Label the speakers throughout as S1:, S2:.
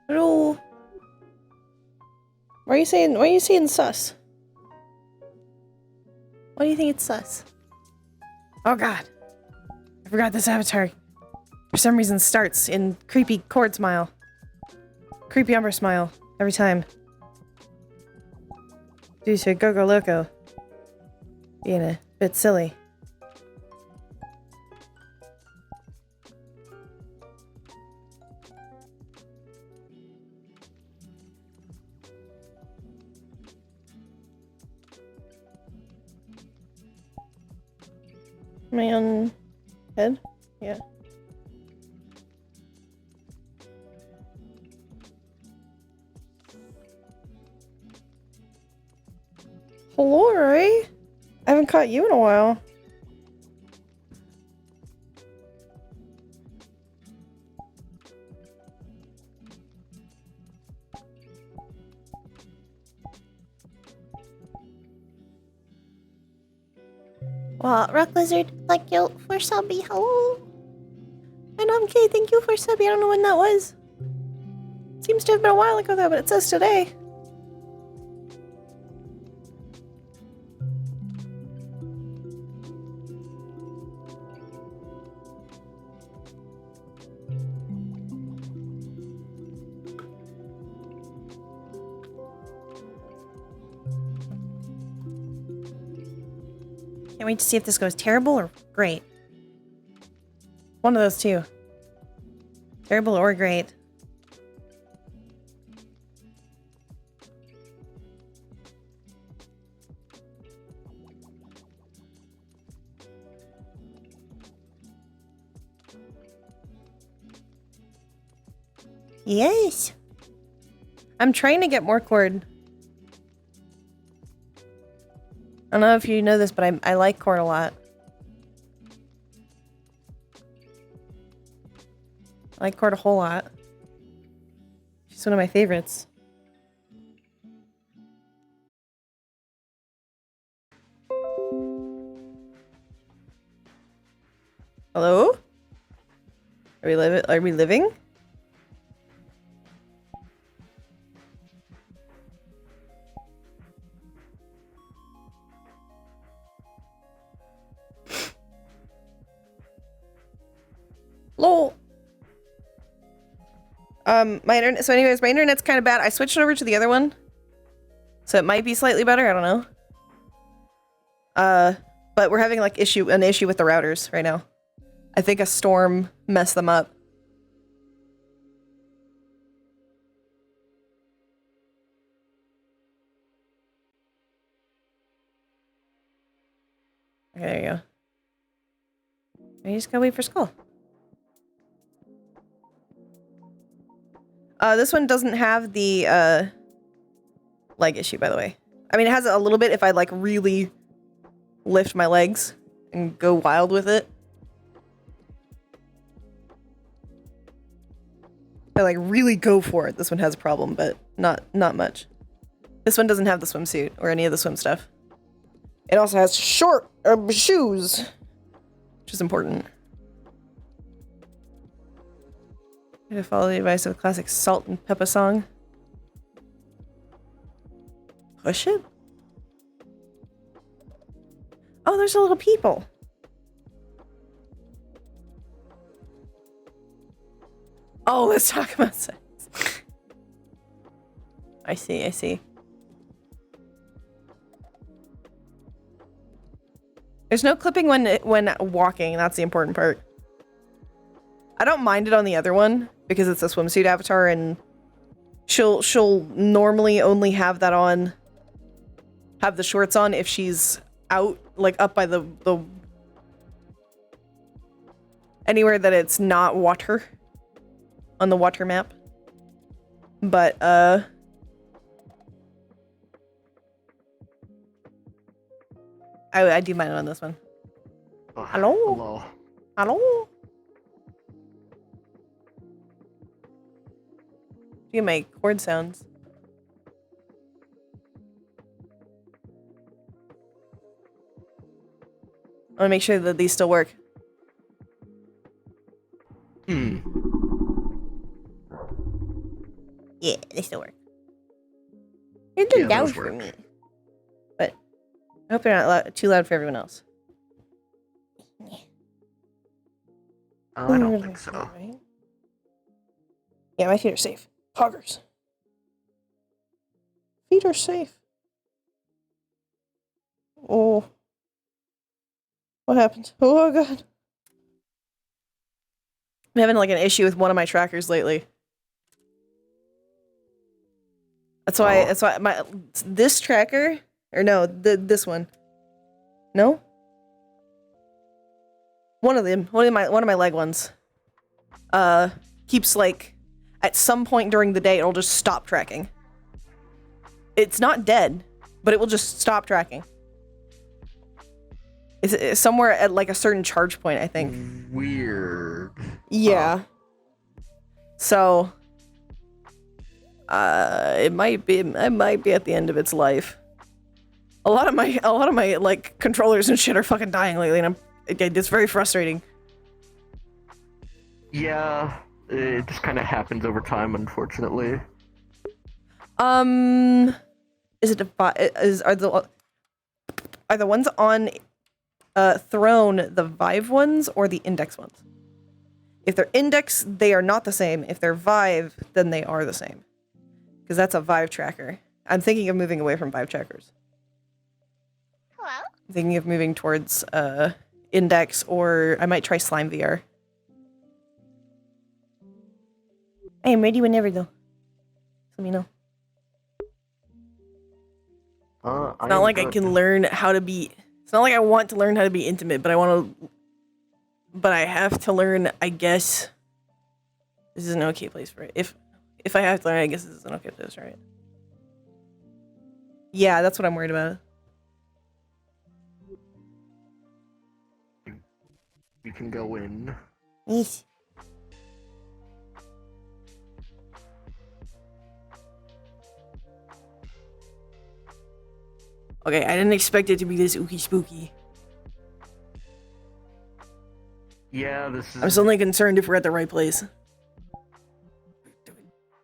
S1: Hello. Why are you saying sus? Why do you think it's sus? Oh god. I forgot this avatar. For some reason starts in creepy cord smile. Creepy umber smile. Every time. Due to Go-Go Loco. Being a bit silly. Am I on head? Yeah. Hello, Ray. I haven't caught you in a while. Well, Rock Lizard, thank you for subbing. Hello. And MK, thank you for subbing. I don't know when that was. Seems to have been a while ago though, but it says today. Can't wait to see if this goes terrible or great. One of those two. Terrible or great. Yes. I'm trying to get more cord. I don't know if you know this, but I like cord a lot. I like cord a whole lot. She's one of my favorites. Hello? Are we living? Lol. My internet. So, anyways, my internet's kind of bad. I switched over to the other one, so it might be slightly better. I don't know. But we're having like an issue with the routers right now. I think a storm messed them up. Okay, there you go. I just gotta wait for Skull. This one doesn't have the, leg issue, by the way. I mean, it has it a little bit if I, like, really lift my legs and go wild with it. If I, like, really go for it, this one has a problem, but not much. This one doesn't have the swimsuit or any of the swim stuff. It also has short shoes, which is important. I'm gonna follow the advice of the classic Salt and Pepper song. Push it? Oh, there's a little people. Oh, let's talk about sex. I see. There's no clipping when walking, that's the important part. I don't mind it on the other one because it's a swimsuit avatar and she'll normally only have that on, have the shorts on if she's out, like up by the anywhere that it's not water on the water map. But I do mind it on this one. Hello? Hello? You make chord sounds. I want to make sure that these still work. loud for me. But I hope they're not too loud for everyone else.
S2: I don't think so.
S1: Right? Yeah, my feet are safe. Poggers. Feet are safe. Oh. What happened? Oh, God. I'm having like an issue with one of my trackers lately. That's why my this tracker or no, this one. No? One of my leg ones. Keeps like at some point during the day it'll just stop tracking. It's not dead, but it will just stop tracking. It's somewhere at like a certain charge point, I think.
S2: Weird.
S1: Yeah. So it might be at the end of its life. A lot of my like controllers and shit are fucking dying lately, and it's very frustrating.
S2: Yeah, it just kind of happens over time, unfortunately.
S1: Is it are the ones on Throne the Vive ones or the Index ones? If they're Index, they are not the same. If they're Vive, then they are the same. Because that's a Vive tracker. I'm thinking of moving away from Vive trackers.
S3: Hello?
S1: I'm thinking of moving towards Index, or I might try Slime VR. I am ready whenever, though. Let me know. It's not like I can learn how to be... It's not like I want to learn how to be intimate, but I want to... But I have to learn, I guess... This is an okay place for it. If I have to learn, I guess this is an okay place, right? Yeah, that's what I'm worried about.
S2: We can go in.
S1: Eesh. Okay, I didn't expect it to be this ooky spooky.
S2: Yeah, this is...
S1: I'm suddenly concerned if we're at the right place.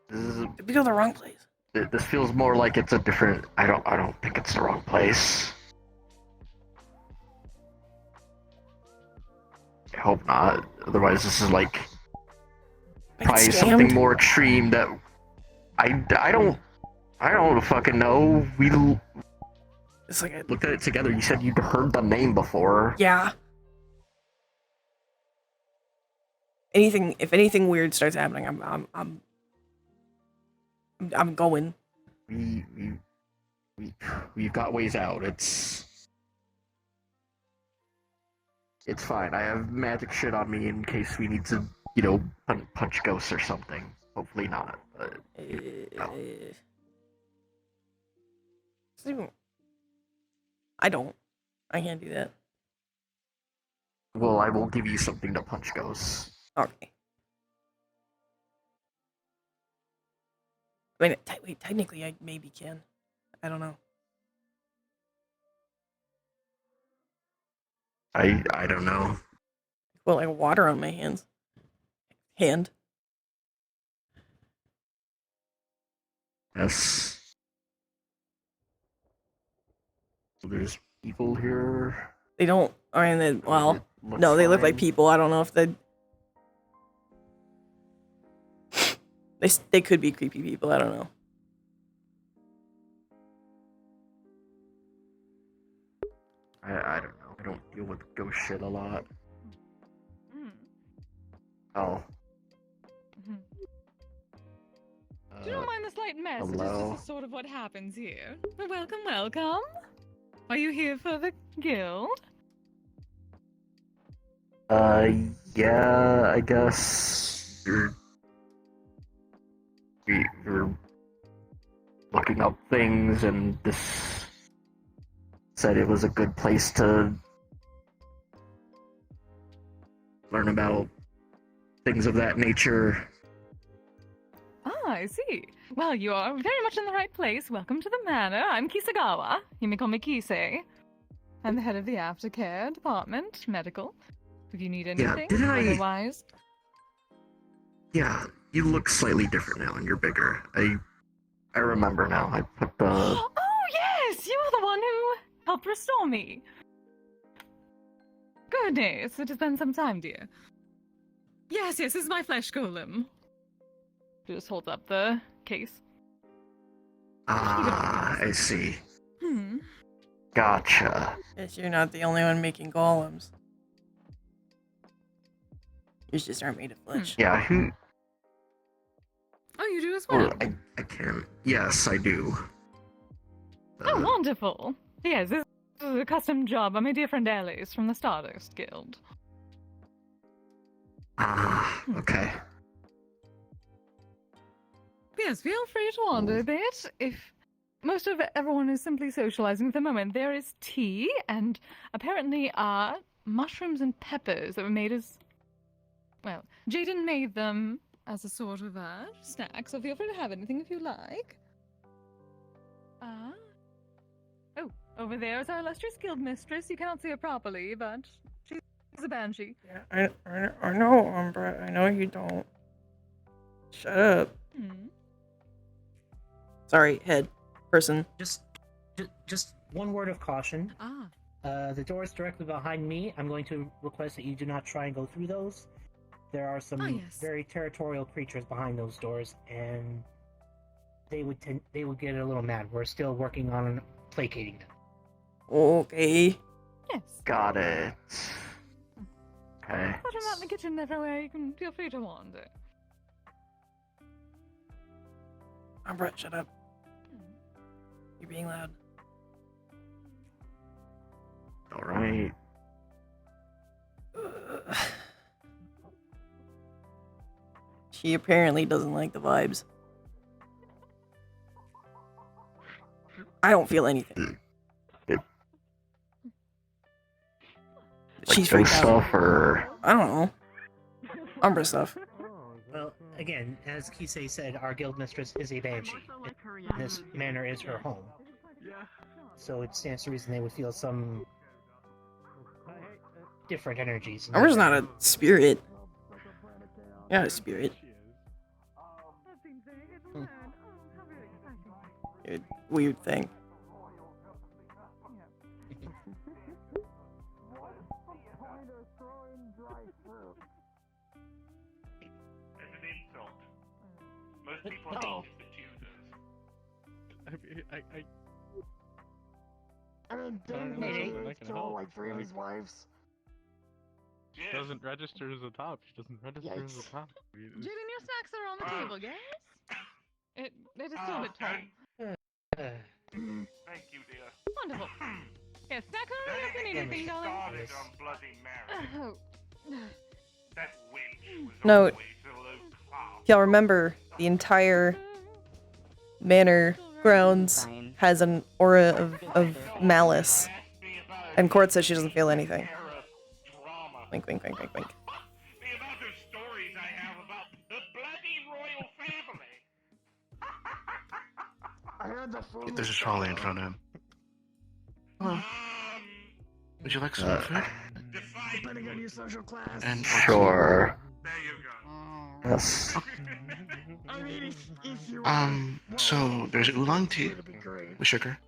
S2: Did
S1: we go to the wrong place?
S2: This feels more like it's a different... I don't think it's the wrong place. I hope not. Otherwise, this is like... probably something more extreme that... I don't fucking know.
S1: It's like
S2: looked at it together. You said you'd heard the name before.
S1: Yeah. If anything weird starts happening, I'm going.
S2: We've got ways out. It's fine. I have magic shit on me in case we need to, you know, punch ghosts or something. Hopefully not. But no.
S1: I can't do that.
S2: Well, I will give you something to punch ghosts.
S1: Okay. I mean, wait, technically I maybe can. I don't know.
S2: I don't know.
S1: Well, like water on my hands. Hand.
S2: Yes. So there's people here.
S1: They don't. I mean, well,
S2: Looks
S1: no, they look
S2: fine.
S1: like people. I don't know if they could be creepy people. I don't know.
S2: I don't know. I don't deal with ghost shit a lot.
S3: Mm.
S2: Oh.
S4: Do not mind the slight mess.
S2: Hello?
S4: This is sort of what happens here. Welcome, welcome. Are you here for the guild?
S2: Yeah, I guess we're looking up things, and this said it was a good place to learn about things of that nature.
S4: Ah, I see. Well, you are very much in the right place. Welcome to the manor. I'm Kisagawa. You may call me Kise. I'm the head of the aftercare department, medical. If you need anything,
S2: didn't I-
S4: otherwise.
S2: Yeah, you look slightly different now, and you're bigger. I remember now. I put the...
S4: Oh, helped restore me. Goodness, it has been some time, dear. Yes, this is my flesh golem. She just holds up the case.
S2: Ah, I see.
S4: Hmm.
S2: Gotcha.
S1: Guess you're not the only one making golems. Yours just aren't made of flesh.
S2: Yeah, who?
S4: Oh, you do as well?
S2: Well, I can. Yes, I do.
S4: Oh, wonderful. Yes, this is a custom job by my dear friend Alice from the Stardust Guild.
S2: Ah, okay.
S4: Yes, feel free to wander a bit. If most of everyone is simply socializing at the moment, there is tea and apparently mushrooms and peppers that were made as, well, Jaden made them as a sort of snack, so feel free to have anything if you like. Oh, over there is our illustrious guild mistress. You cannot see her properly, but she's a banshee.
S1: Yeah, I know, Umbra. I know you don't. Shut up.
S4: Hmm.
S1: Sorry, head person.
S5: Just one word of caution.
S4: Ah.
S5: The doors directly behind me, I'm going to request that you do not try and go through those. There are some
S4: yes.
S5: very territorial creatures behind those doors, and they would get a little mad. We're still working on placating them.
S1: Okay.
S4: Yes.
S2: Got it. Okay.
S4: Put them out in the kitchen everywhere. You can feel free to wander.
S1: Umbra, shut up. You're being loud.
S2: All right.
S1: She apparently doesn't like the vibes. I don't feel anything. She's
S2: Like
S1: freaked out.
S2: stuff or
S1: I don't know. Umbra stuff.
S5: Well, again, as Kisei said, our guild mistress is a banshee. This manor is her home. So it stands to reason they would feel some different energies.
S1: Umbra's not a spirit. You're not a spirit. You're a weird thing.
S6: It's an insult. Most people
S5: Oh.
S6: hate the Tudors.
S7: I mean, Dave
S5: Maybe.
S7: stole like 3 of his wives.
S6: Yes.
S8: Doesn't register as a top. She doesn't register as a
S7: Yikes.
S8: top.
S4: Jaden, your snacks are on the table, yes? It is still a bit tall.
S6: Thank you, dear.
S4: Wonderful. Yes, snack on if you need
S6: Don't
S4: anything,
S6: get me
S4: darling.
S6: started on Bloody Mary.
S4: Oh.
S6: That wench was
S1: No.
S6: always a low class.
S1: Y'all remember the entire manor grounds has an aura of malice. And Court says she doesn't feel anything.
S6: Drama.
S1: Wink, wink, wink, wink, wink.
S6: The amount of stories I have about the bloody royal family.
S7: I heard the food.
S9: There's a trolley in front of him. Hello. Would you like some food?
S7: Depending on your social class.
S9: And
S2: sure.
S6: There you go.
S2: Yes.
S7: I mean, if you
S9: So there's oolong tea
S7: it'd be great.
S9: with sugar,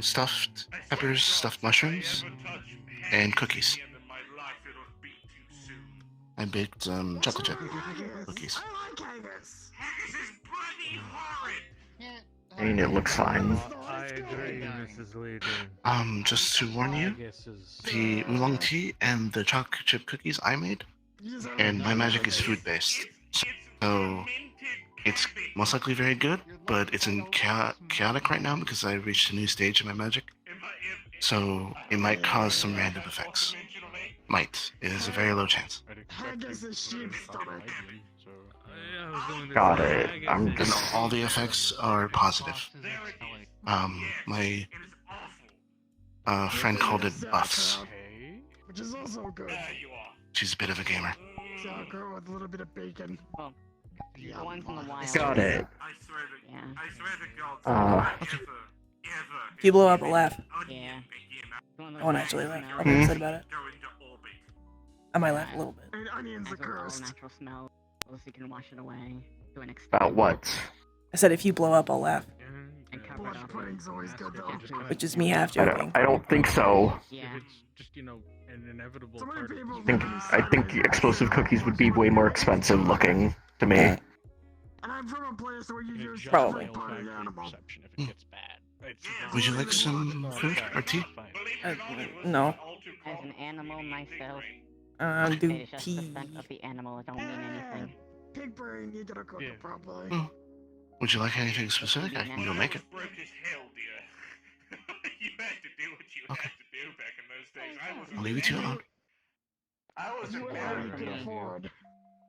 S9: stuffed peppers, stuffed mushrooms, and cookies. I baked chocolate chip cookies.
S7: I like haggis.
S6: Haggis is bloody horrid.
S2: I mean, it looks fine.
S8: I agree, Mrs. Leader.
S9: Just to warn you, the oolong tea and the chocolate chip cookies I made, and my magic is food based. So it's most likely very good, but it's in chaotic right now because I reached a new stage in my magic. So it might cause some random effects. Might. It is a very low chance.
S7: Haggis is sheep's stomach.
S2: Got it. I'm
S9: And
S2: just.
S9: all the effects are positive. My friend called it buffs.
S7: Which is also good.
S6: There you are.
S9: She's a bit of a gamer.
S7: Sauerkraut with a little bit of bacon.
S10: The ones in the wild.
S2: Got it.
S6: I swear to,
S10: Yeah.
S6: I swear to God, ever.
S1: If you blow up, I'll laugh.
S10: Yeah.
S1: I won't actually laugh. I'm
S2: Hmm.
S1: upset about it.
S6: Go into orbit.
S1: I might laugh a little bit.
S7: And onions are
S10: As with all
S7: cursed.
S10: natural smells, you can wash it away to an extent.
S2: About what?
S1: I said if you blow up, I'll laugh.
S10: And covered up.
S7: Pudding's always good though.
S1: Which is me half
S2: I
S1: joking.
S2: don't think so.
S10: Yeah.
S8: If it's just, you know, an inevitable
S7: So many
S8: part of
S7: people
S2: I think explosive cookies would be way more expensive looking to me.
S7: And I'm from a place where you use
S1: Probably.
S7: every party animal.
S8: perception if it gets bad.
S9: Would you like some food or tea?
S1: No.
S10: As an animal myself,
S1: Do
S10: it is just the
S1: tea.
S10: scent of the animal. It don't mean anything.
S7: Pig brain, you gotta cook it properly.
S9: Would you like anything specific? I can go make it.
S6: Broke as hell, dear. You had to do what you had to do back in those days. I was
S9: I'll leave it to you alone.
S6: I was a
S7: You
S6: married
S7: could afford.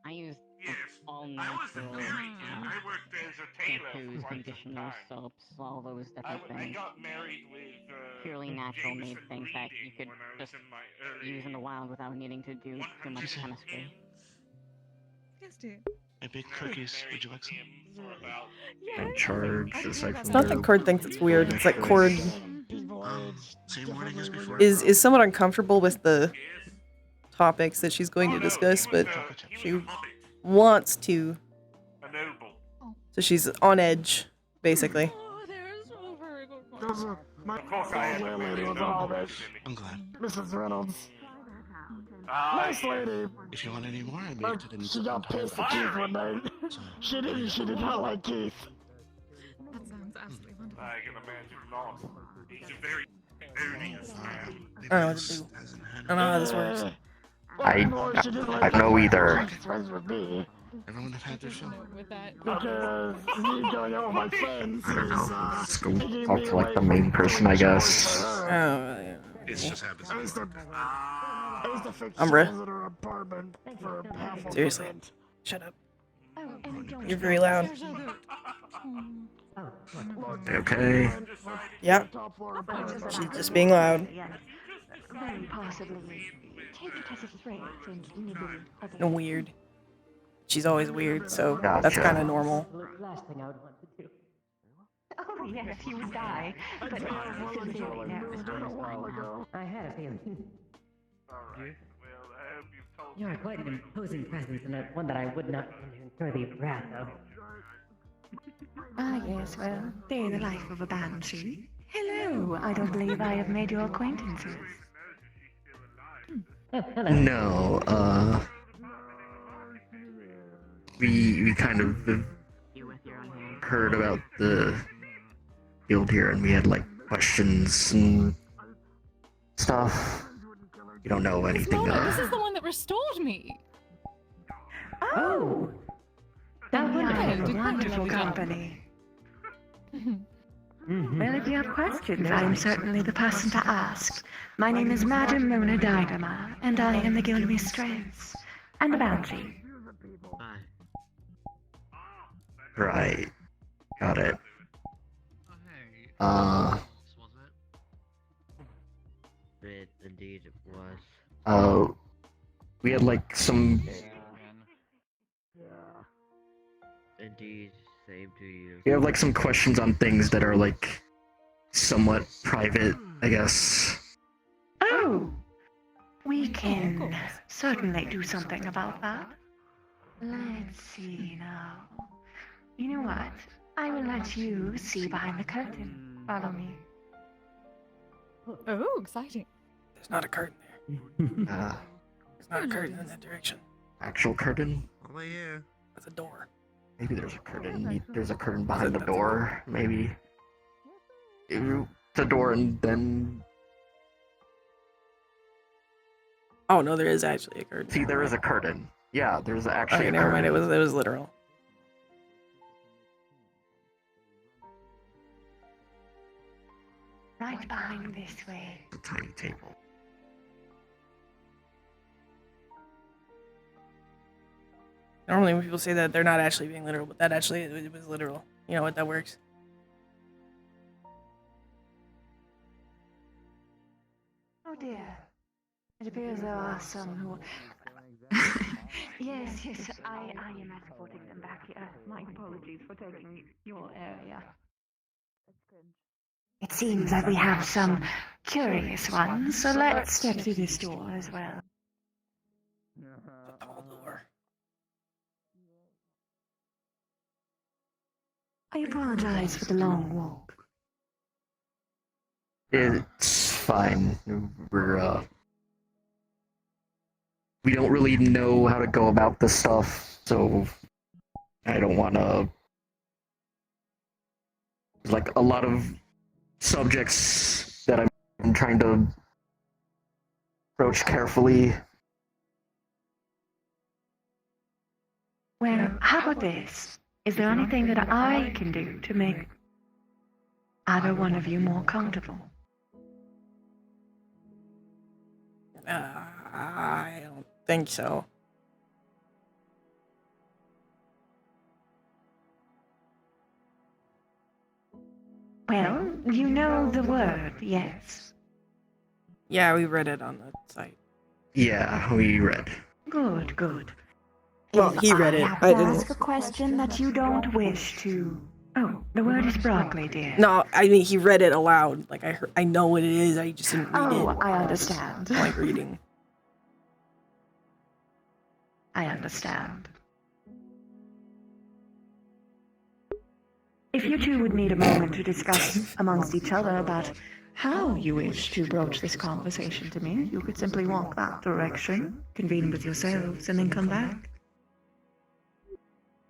S10: I use
S6: Yes.
S10: all
S6: I was a
S10: natural
S6: married man. I worked as a tailor for
S10: shampoos,
S6: quite some
S10: conditioners,
S6: time.
S10: soaps, all those
S6: I
S10: different
S6: I
S10: things.
S6: got married with
S10: Purely natural made
S6: Jameson
S10: things that you
S6: Reading
S10: could
S6: when I was
S10: just
S6: in my early
S10: use in the wild without needing to do too much
S6: 100
S10: chemistry.
S4: Yes, dear.
S9: I baked cookies. Would you like some?
S2: And charge aside
S1: It's
S2: from
S1: not that
S2: their
S1: Cord thinks it's weird. It's that Cord
S9: Same morning as before.
S1: is somewhat uncomfortable with the topics that she's going to discuss, but she wants to. So she's on edge, basically.
S4: Oh, there's a very good one.
S7: Those are my
S6: Of course, I had to
S7: lady was all this.
S9: I'm glad.
S7: Mrs. Reynolds. Nice lady.
S9: If you want any more, I
S7: But
S9: baked it in
S7: she got pissed at Keith one night. She did not like Keith.
S4: That sounds absolutely wonderful.
S6: I can imagine not. He's a very odious man.
S1: I don't know what to do. I don't know how this works.
S2: I know either.
S7: Friends with me.
S9: Everyone have had their fill.
S4: With that.
S7: Because me going out with my friends is
S2: Let's go
S7: taking
S2: talk
S7: me
S2: to like
S7: away
S2: the
S7: from
S2: main person, I
S7: doing chores
S2: guess.
S7: for
S1: Oh,
S7: her.
S1: yeah.
S9: It's just happens.
S7: I used to fix
S1: Umbra.
S7: chores at her apartment for half of
S1: Seriously.
S7: the rent.
S1: Shut up.
S4: Oh,
S1: You're very loud.
S7: Look,
S2: Okay.
S1: Yep.
S7: top floor apartment.
S1: She's just being loud.
S11: Very possibly. Take it as a threat and nibble other.
S1: And weird. She's always weird, so that's
S2: Gotcha.
S1: kind of normal.
S11: Last thing I would want to do. Oh yes, you would die. But sincerely now.
S7: Moved in a while ago.
S11: I had a feeling.
S6: Alright, well, I hope you've told
S11: You are quite an imposing presence and one that I would not enjoy the wrath of. Ah yes, well, day the life of a banshee. Hello, I don't believe I have made your acquaintances. Oh, hello.
S2: No, we kind of
S10: You with your own hand.
S2: heard about the guild here, and we had like questions and stuff. We don't know anything.
S4: Mama, this is the one that restored me.
S11: Oh! That would
S4: Yeah,
S11: be
S4: did
S11: a
S4: quite a
S11: wonderful
S4: lovely job.
S11: company. Well, if you have questions, I am certainly the person to ask. My name is Madame Mona Dynama, and I am the guild mistress. And the bounty.
S2: Right. Got it.
S12: It indeed was.
S2: We had like some.
S12: Indeed, same to you.
S2: We have like some questions on things that are like somewhat private, I guess.
S11: Oh! We can certainly do something about that. Let's see now. You know what? I will let you see behind the curtain. Follow me.
S4: Oh, exciting.
S1: There's not a curtain there. There's not a curtain in that direction.
S2: Actual curtain?
S12: Over here.
S1: There's a door.
S2: Maybe there's a curtain. There's a curtain behind the door. Maybe. The door and then.
S1: Oh no, there is actually a curtain.
S2: See, there is a curtain. Yeah, there's actually
S1: Okay,
S2: a
S1: never
S2: curtain.
S1: mind. It was literal.
S11: Right behind this way.
S2: A tiny table.
S1: Normally, when people say that, they're not actually being literal, but that actually it was literal. You know what? That works.
S11: Oh dear. It appears there are some who... yes, I am escorting them back here. My apologies for taking your area. It seems that we have some curious ones, so let's step through this door as well.
S1: The tall door.
S11: I apologize for the long walk.
S2: It's fine. We don't really know how to go about this stuff, so I don't want to. Like a lot of subjects that I'm trying to approach carefully.
S11: Well, how about this? Is there anything that I can do to make either one of you more comfortable?
S1: I don't think so.
S11: Well, you know the word, yes.
S1: Yeah, we read it on the site.
S2: Yeah, we read.
S11: Good, good.
S1: Well,
S11: If
S1: he read it.
S11: have
S1: I
S11: to
S1: didn't.
S11: ask a question that you don't wish to. Oh, the word is broccoli, dear.
S1: No, I mean he read it aloud. Like I know what it is. I just didn't read
S11: Oh,
S1: it.
S11: I understand.
S1: Like reading.
S11: I understand. If you two would need a moment to discuss amongst each other about how you wish to broach this conversation to me, you could simply walk that direction, convene with yourselves, and then come back.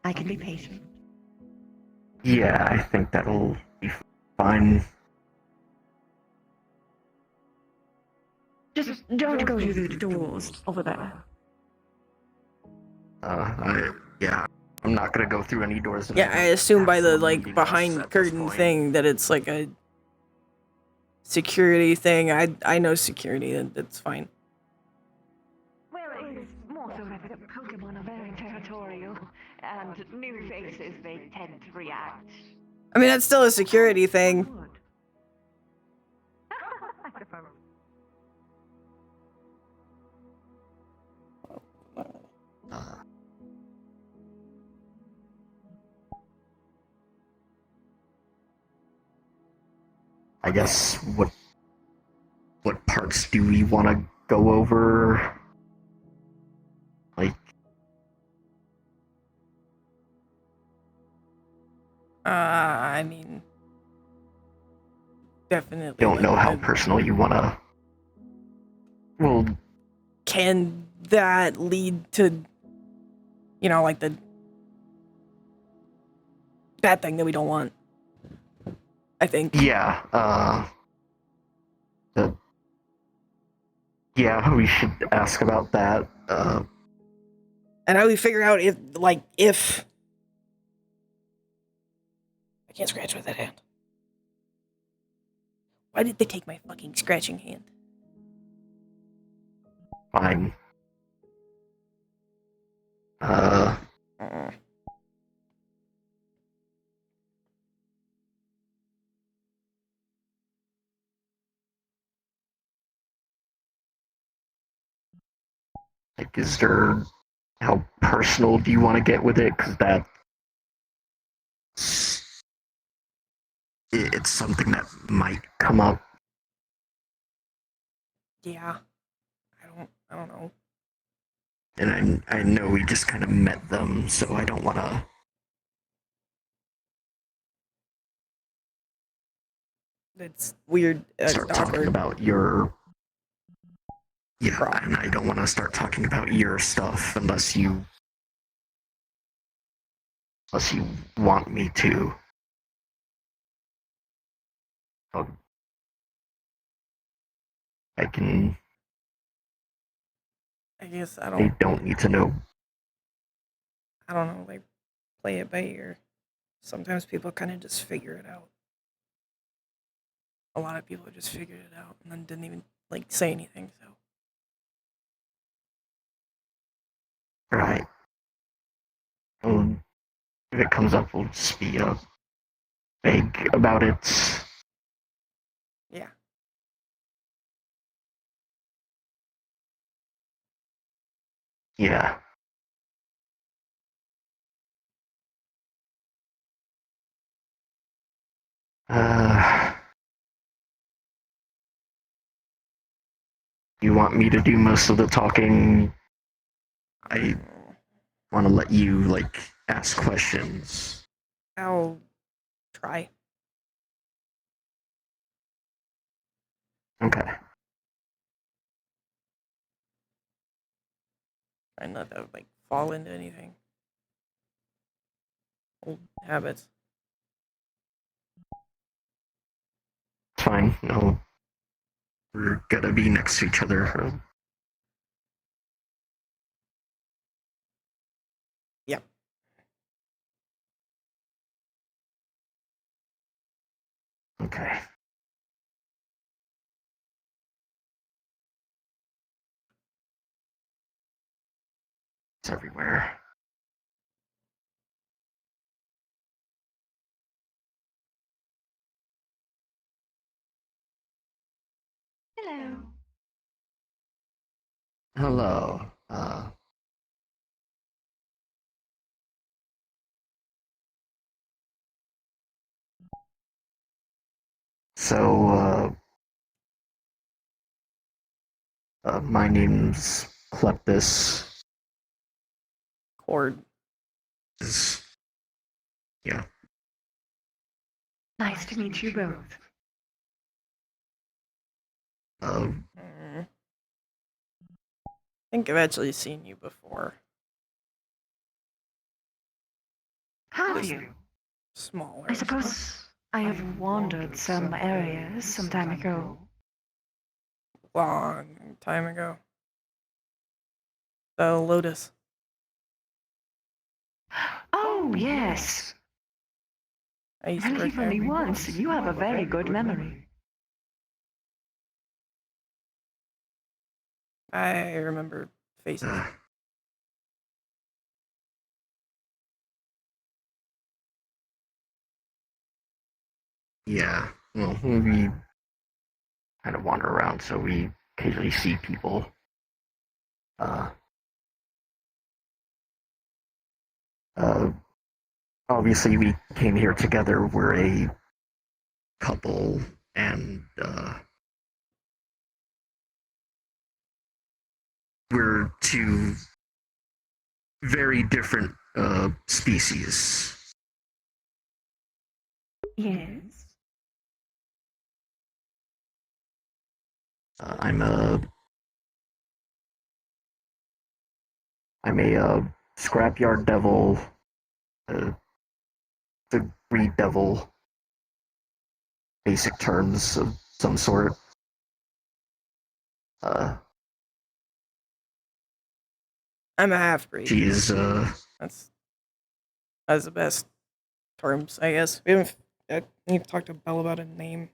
S11: I can be patient.
S2: Yeah, I think that'll be fine.
S11: Just don't go through the doors over there.
S2: Yeah, I'm not gonna go through any doors.
S1: Yeah, I assume by the like behind curtain thing that it's like a security thing. I know security. That's fine.
S11: Well, it's more so that the Pokemon are very territorial, and new faces, they tend to react.
S1: I mean, that's still a security thing.
S2: I guess what parts do we want to go over? Like,
S1: I mean, definitely.
S2: don't know how personal you want to. Well,
S1: can that lead to, you know, like the bad thing that we don't want? I think.
S2: Yeah. Yeah, we should ask about that.
S1: And how we figure out if I can't scratch with that hand. Why did they take my fucking scratching hand?
S2: Fine. Like, is there... How personal do you want to get with it? Because that... It's something that might come up.
S1: Yeah. I don't know.
S2: And I know we just kind of met them, so I don't want to...
S1: It's weird.
S2: Start talking about your... Yeah, and I don't want to start talking about your stuff unless you want me to. I can...
S1: I guess
S2: They don't need to know.
S1: I don't know, like, play it by ear. Sometimes people kind of just figure it out. A lot of people just figured it out and then didn't even, like, say anything, so.
S2: Right. If it comes up, we'll just be vague about it.
S1: Yeah.
S2: Yeah. You want me to do most of the talking? I want to let you, like, ask questions.
S1: I'll try.
S2: Okay.
S1: Try not to like fall into anything. Old habits.
S2: It's fine. No, we're gonna be next to each other.
S1: Yep.
S2: Okay. It's everywhere.
S11: Hello.
S2: Hello. So, my name's Kleptis.
S1: Cord.
S2: Yeah.
S11: Nice to meet you both.
S1: I think I've actually seen you before.
S11: Have
S1: Just
S11: you?
S1: smaller.
S11: I suppose I have wandered some areas some time ago.
S1: Long time ago. The Lotus.
S11: Oh, yes.
S1: I used to
S11: I
S1: work
S11: believe
S1: there.
S11: only once. You have a very good memory.
S1: I remember faces.
S2: Yeah. Well, we kind of wander around, so we occasionally see people. Uh, Obviously, we came here together. We're a couple, and we're two very different species.
S11: Yes.
S2: I'm a scrapyard devil, the greed devil, basic terms of some sort.
S1: I'm a half breed.
S2: She is
S1: That's the best terms, I guess. We haven't. I need to talk to Belle about a name.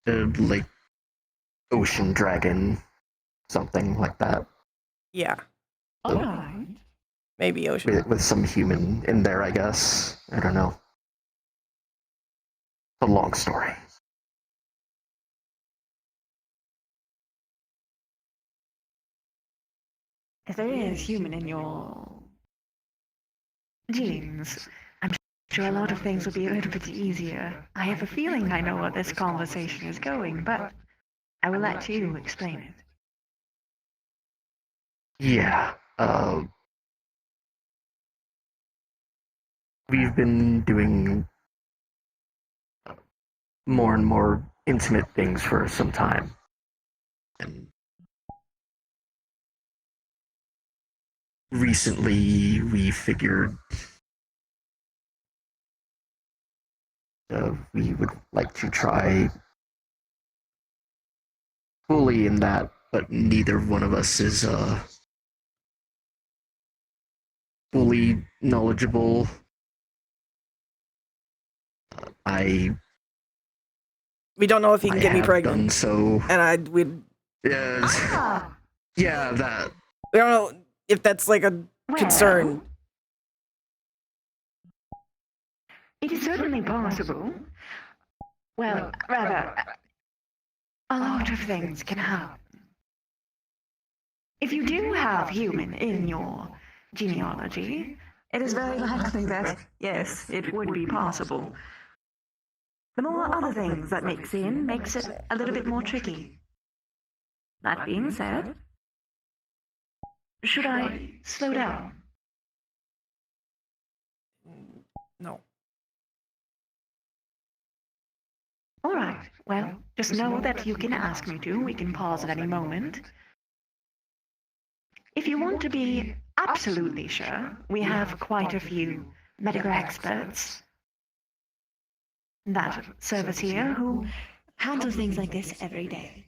S2: like ocean dragon, something like that.
S1: Yeah.
S11: Alright.
S1: Maybe ocean.
S2: With some human in there, I guess. I don't know. A long story.
S11: If there is human in your genes, I'm sure a lot of things will be a little bit easier. I have a feeling I know where this conversation is going, but I will let you explain it.
S2: Yeah. We've been doing more and more intimate things for some time. And recently we figured we would like to try fully in that, but neither one of us is fully knowledgeable.
S1: We don't know if he can get me
S2: have
S1: pregnant.
S2: done so.
S1: And we'd.
S2: Yeah, yeah, that.
S1: We don't know if that's like a concern.
S11: It is certainly possible. Well, rather, a lot of things can happen. If you do have human in your genealogy, it is very likely that, yes, it would be possible. The more other things that mix in makes it a little bit more tricky. That being said, should I slow down?
S1: No.
S11: All right. Well, just know that you can ask me to. We can pause at any moment. If you want to be absolutely sure, we have quite a few medical experts that service here who handle things like this every day.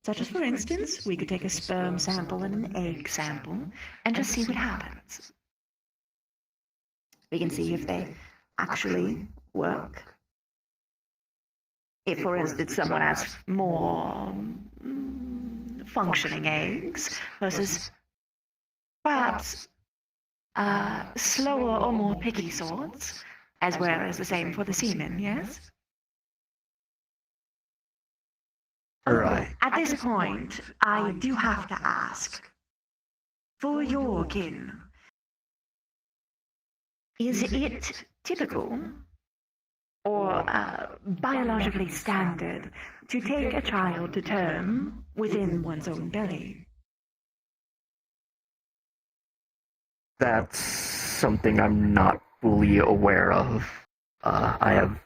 S11: Such as, for instance, we could take a sperm sample and an egg sample and just see what happens. We can see if they actually work. If, for instance, someone has more functioning eggs versus perhaps slower or more picky sorts, as well as the same for the semen, yes?
S2: Right.
S11: At this point, I do have to ask, for your kin, is it typical or biologically standard to take a child to term within one's own belly?
S2: That's something I'm not fully aware of. I've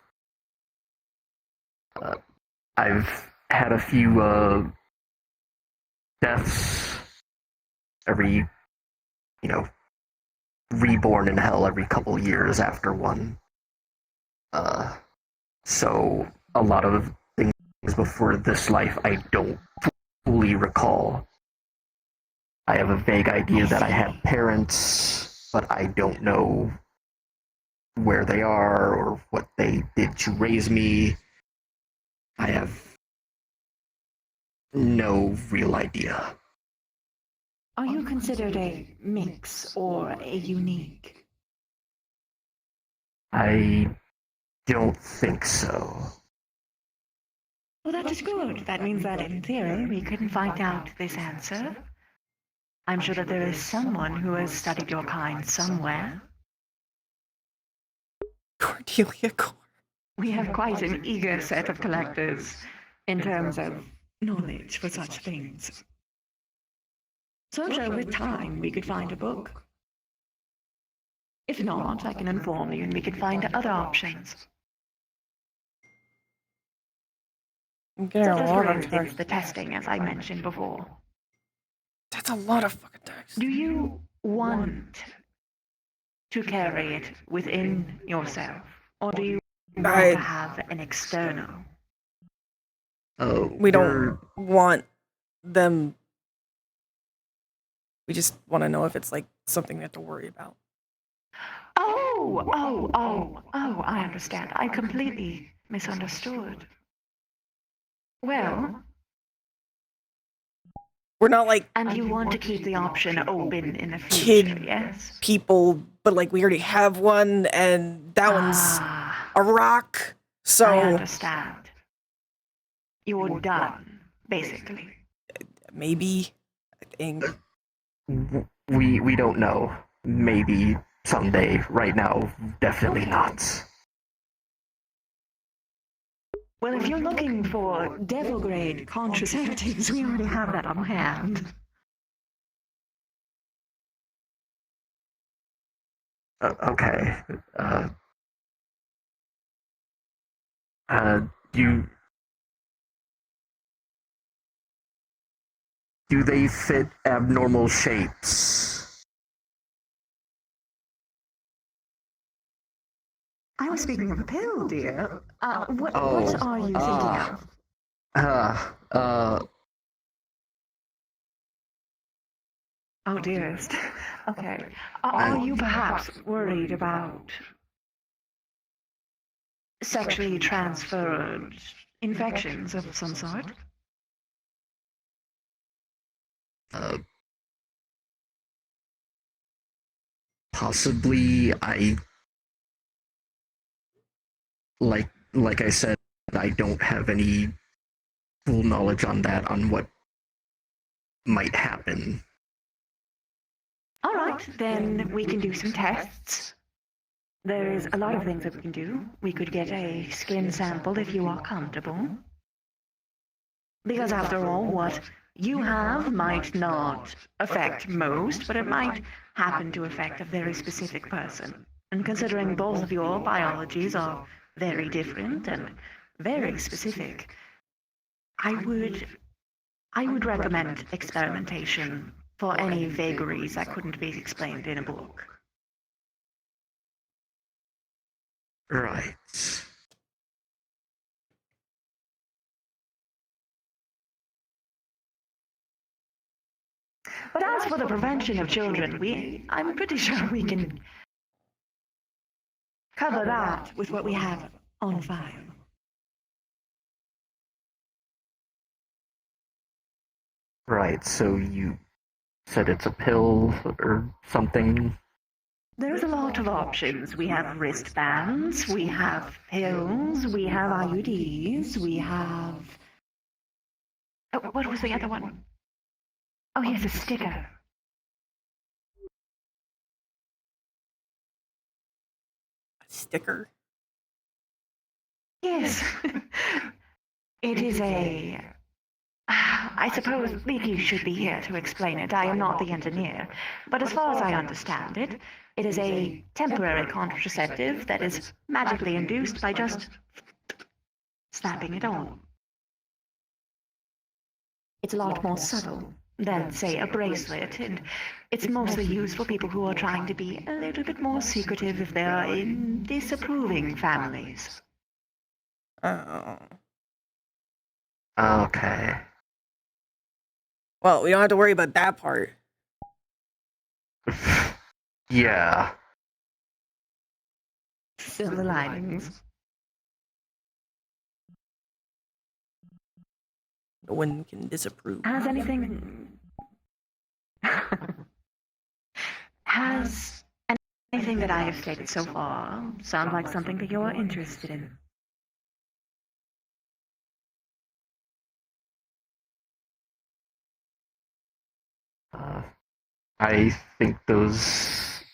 S2: had a few deaths every, reborn in hell every couple years after one. So a lot of things before this life I don't fully recall. I have a vague idea that I had parents, but I don't know where they are or what they did to raise me. I have no real idea.
S11: Are you considered a mix or a unique?
S2: I don't think so.
S11: Well, that is good. That means that in theory we can find out this answer. I'm sure that there is someone who has studied your kind somewhere.
S1: Cordelia Core.
S11: We have quite an eager set of collectors in terms of knowledge for such things. So I'm sure with time we could find a book. If not, I can inform you and we can find other options.
S1: I'm getting
S11: Such
S1: a
S11: as,
S1: lot
S11: for
S1: of
S11: instance,
S1: text.
S11: the testing, as I mentioned before.
S1: That's a lot of fucking text.
S11: Do you want to carry it within yourself? Or do you want to have an external?
S1: We don't want them. We just want to know if it's like something we have to worry about.
S11: Oh, I understand. I completely misunderstood. Well,
S1: we're not like.
S11: And you want to keep the option open in the future, yes?
S1: People, but like we already have one, and that one's a rock. So
S11: I understand. You're done, basically.
S1: Maybe. I think.
S2: We don't know. Maybe someday. Right now, definitely not.
S11: Well, if you're looking for devil-grade contraceptives, we already have that on hand.
S2: Okay. Do they fit abnormal shapes?
S11: I was speaking of a pill, dear. What are you thinking of? Oh, dearest. Okay. Are you perhaps worried about sexually transferred infections of some sort?
S2: Possibly. Like I said, I don't have any full knowledge on that, on what might happen.
S11: All right, then we can do some tests. There's a lot of things that we can do. We could get a skin sample if you are comfortable. Because after all, what you have might not affect most, but it might happen to affect a very specific person. And considering both of your biologies are very different, and very specific. I would recommend experimentation for any vagaries that couldn't be explained in a book.
S2: Right.
S11: But as for the prevention of children, I'm pretty sure we can cover that with what we have on file.
S2: Right, so you said it's a pill or something?
S11: There's a lot of options. We have wristbands, we have pills, we have IUDs, we have... Oh, what was the other one? Oh, yes, a sticker.
S1: Sticker.
S11: Yes. It is a... I suppose Leaky should be here to explain it. I am not the engineer. But as far as I understand it, it is a temporary contraceptive that is magically induced by just slapping it on. It's a lot more subtle than, say, a bracelet, and it's mostly used for people who are trying to be a little bit more secretive if they are in disapproving families.
S1: Oh.
S2: Okay.
S1: Well, we don't have to worry about that part.
S2: Yeah.
S11: Silver linings.
S1: No one can disapprove.
S11: Has anything that I have stated so far sound like something that you're interested in?
S2: I think those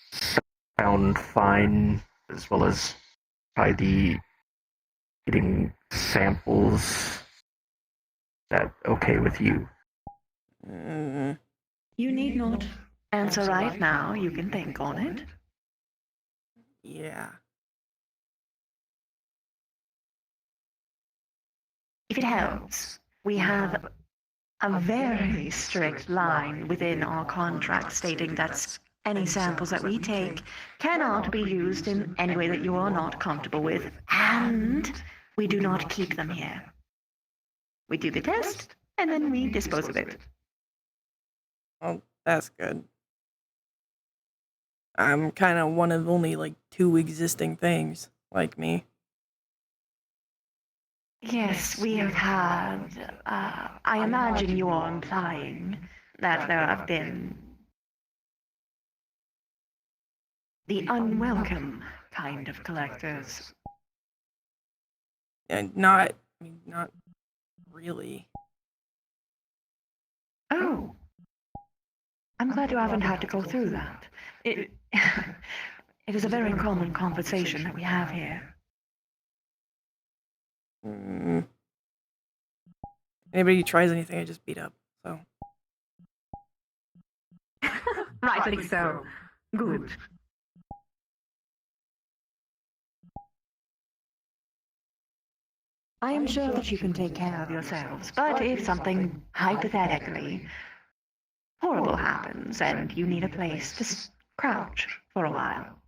S2: sound fine, as well as by the getting samples. Is that okay with you?
S11: You need not answer right now. You can think on it.
S1: Yeah.
S11: If it helps, we have a very strict line within our contract stating that any samples that we take cannot be used in any way that you are not comfortable with, and we do not keep them here. We do the test, and then we dispose of it.
S1: Well, that's good. I'm kind of one of only like 2 existing things like me.
S11: Yes, we have had, I imagine you are implying that there have been the unwelcome kind of collectors.
S1: And not really.
S11: Oh. I'm glad you haven't had to go through that. It is a very common conversation that we have here.
S1: Anybody who tries anything, I just beat up. So.
S11: Rightly so. Good. I am sure that you can take care of yourselves, but if something hypothetically horrible happens and you need a place to crouch for a while,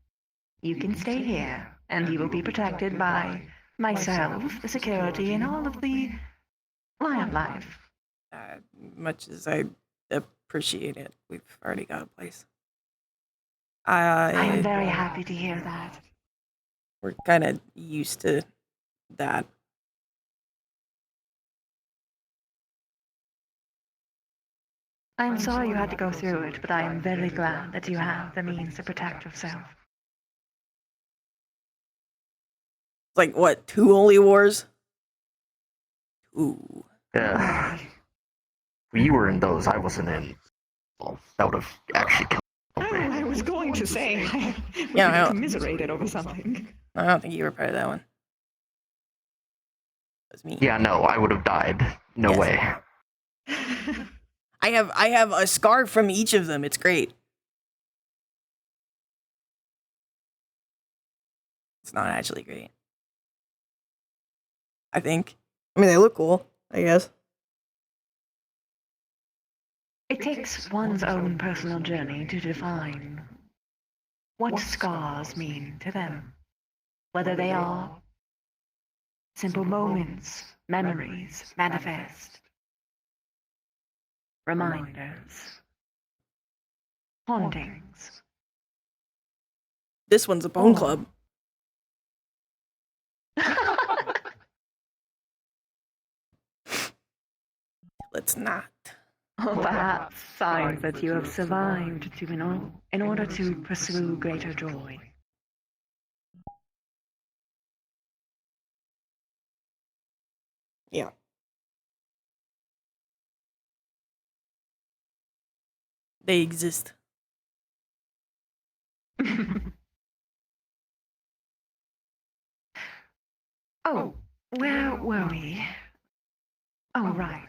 S11: you can stay here, and you will be protected by myself, the security, and all of the wildlife.
S1: Much as I appreciate it, we've already got a place. I
S11: am very happy to hear that.
S1: We're kind of used to that.
S11: I am sorry you had to go through it, but I am very glad that you have the means to protect yourself.
S1: It's like, what, 2 holy wars? Ooh.
S2: Yeah. You were in those, I wasn't in. Well, that would have actually killed me.
S11: I was going to say, we
S1: Yeah,
S11: commiserated over something.
S1: I don't think you were part of that one. It was me.
S2: Yeah, no, I would have died. No way.
S1: I have a scar from each of them. It's great. It's not actually great. I think. I mean, they look cool, I guess.
S11: It takes one's own personal journey to define what scars mean to them, whether they are simple moments, memories, manifest, reminders, hauntings.
S1: This one's a bone club. Let's not.
S11: Or perhaps signs that you have survived in order to pursue greater joy.
S1: Yeah. They exist.
S11: Oh, where were we? Oh, right.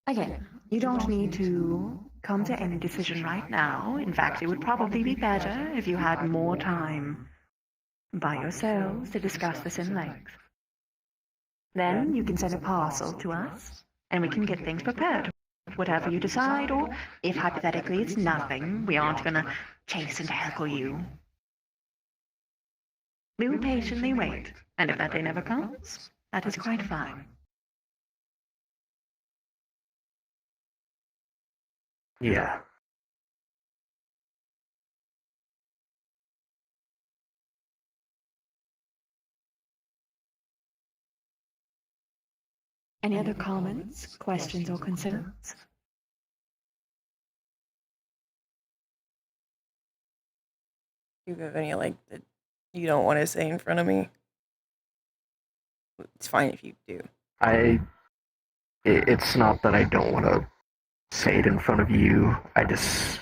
S11: Again, you don't need to come to any decision right now. In fact, it would probably be better if you had more time by yourselves to discuss this in length. Then you can send a parcel to us, and we can get things prepared. Whatever you decide, or if hypothetically it's nothing, we aren't gonna chase and heckle you. We will patiently wait, and if that day never comes, that is quite fine.
S2: Yeah.
S11: Any other comments, questions, or concerns?
S1: Do you have any, like, that you don't want to say in front of me? It's fine if you do.
S2: It's not that I don't want to say it in front of you. I just,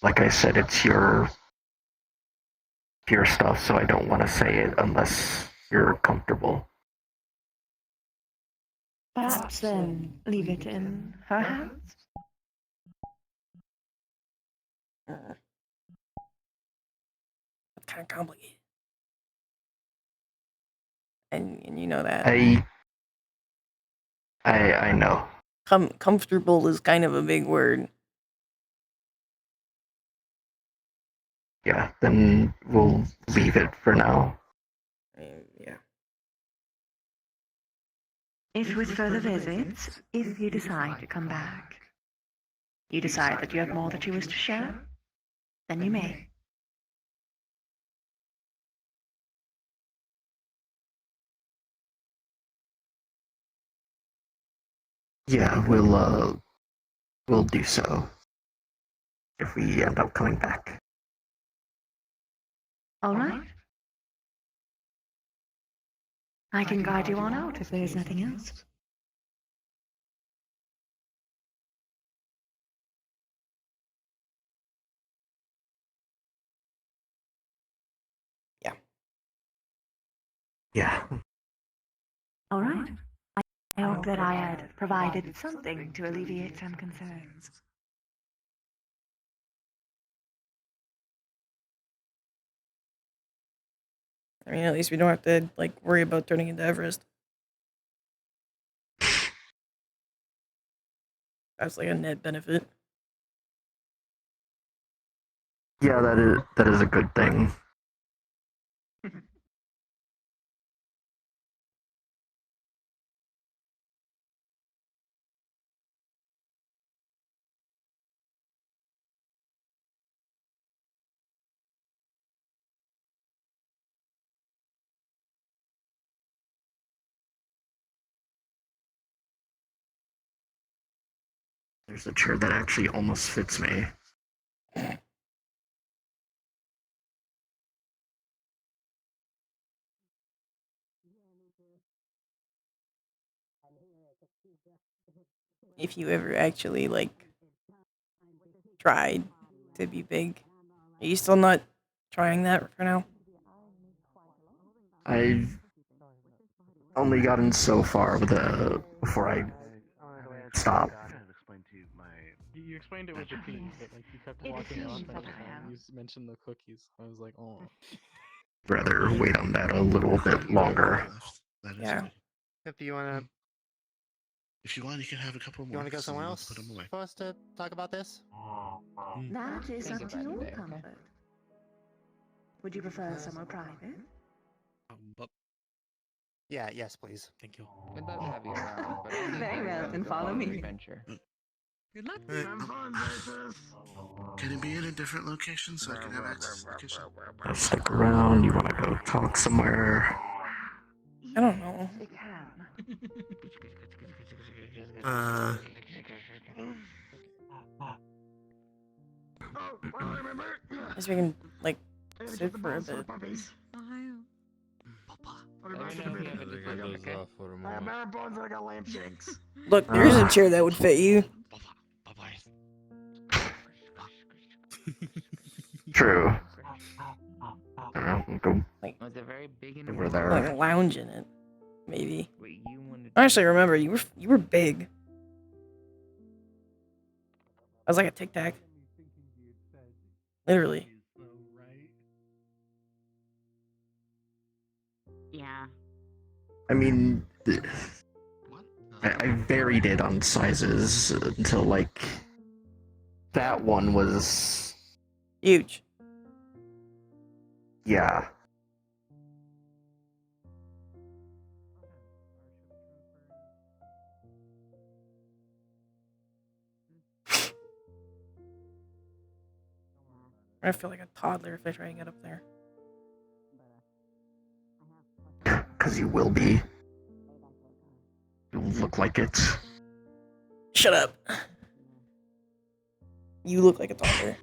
S2: like I said, it's your stuff, so I don't want to say it unless you're comfortable.
S11: Perhaps then leave it in her hands?
S1: It's kind of complicated. And you know that.
S2: I know.
S1: Comfortable is kind of a big word.
S2: Yeah, then we'll leave it for now.
S1: Yeah.
S11: If with further visits, if you decide to come back, you decide that you have more that you wish to share, then you may.
S2: Yeah, we'll do so if we end up coming back.
S11: All right. I can guide you on out if there is nothing else.
S2: Yeah.
S11: All right. I hope that I had provided something to alleviate some concerns.
S1: I mean, at least we don't have to, like, worry about turning into Everest. That's like a net benefit.
S2: Yeah, that is a good thing. There's a chair that actually almost fits me.
S1: If you ever actually, like, tried to be big. Are you still not trying that for now?
S2: I've only gotten so far with before I stop.
S8: You explained it with the tea, but like you kept
S11: It
S8: walking off
S11: seems
S8: and
S11: that I am.
S8: you mentioned the cookies. I was like, oh.
S2: rather wait on that a little bit longer.
S9: That is
S1: Yeah.
S9: good.
S5: If you wanna
S9: If you want, you can have a couple more.
S5: you wanna go
S9: 'cause
S5: somewhere
S9: then we'll
S5: else
S9: put 'em away.
S5: for us to talk about this?
S11: That is
S10: Think
S11: up to
S10: about it
S11: your
S10: there, okay?
S11: comfort. Would you prefer somewhere private?
S5: Yeah, yes, please.
S8: Thank you.
S10: We'd love to have you around, but only
S11: Very
S10: if
S11: well,
S10: you
S11: then
S10: go
S11: follow
S10: on
S11: me.
S10: an adventure.
S7: Good luck.
S9: Have
S7: fun, Versus.
S9: Can it be in a different location so I can have access to the kitchen?
S2: Stick around. You want to go talk somewhere?
S1: I don't know.
S11: They can.
S7: Oh, well, I remember.
S1: Guess we can like
S7: I gotta
S1: sit
S7: get the
S1: for a
S7: balls for the
S1: bit.
S7: puppies.
S10: Ohio.
S7: What
S10: Let
S7: about
S10: me
S7: the
S10: know if you
S7: baby?
S10: have a different, okay?
S7: I have bare bones and I got lamb shanks.
S1: Look, there's a chair that would fit you.
S2: True. We'll go
S10: Was it very big in
S2: over
S10: the
S2: there.
S1: Like lounge in it, maybe.
S10: Wait, you wanted
S1: Actually, remember you were big. I was like a tic tac. Literally.
S10: Yeah.
S2: I mean, I varied it on sizes until like that one was
S1: Huge.
S2: yeah.
S1: I feel like a toddler if I try and get up there.
S2: Because you will be. You'll look like it.
S1: Shut up. You look like a toddler.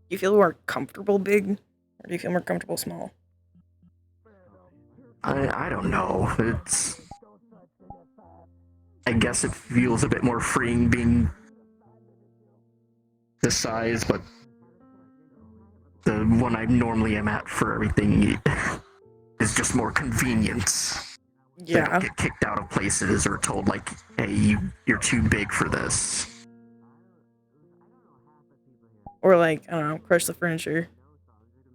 S1: Do you feel more comfortable big? Or do you feel more comfortable small?
S2: I don't know. I guess it feels a bit more freeing being this size, but the one I normally am at for everything is just more convenience. I
S1: Yeah.
S2: don't get kicked out of places or told like, hey, you're too big for this.
S1: Or like, I don't know, crush the furniture.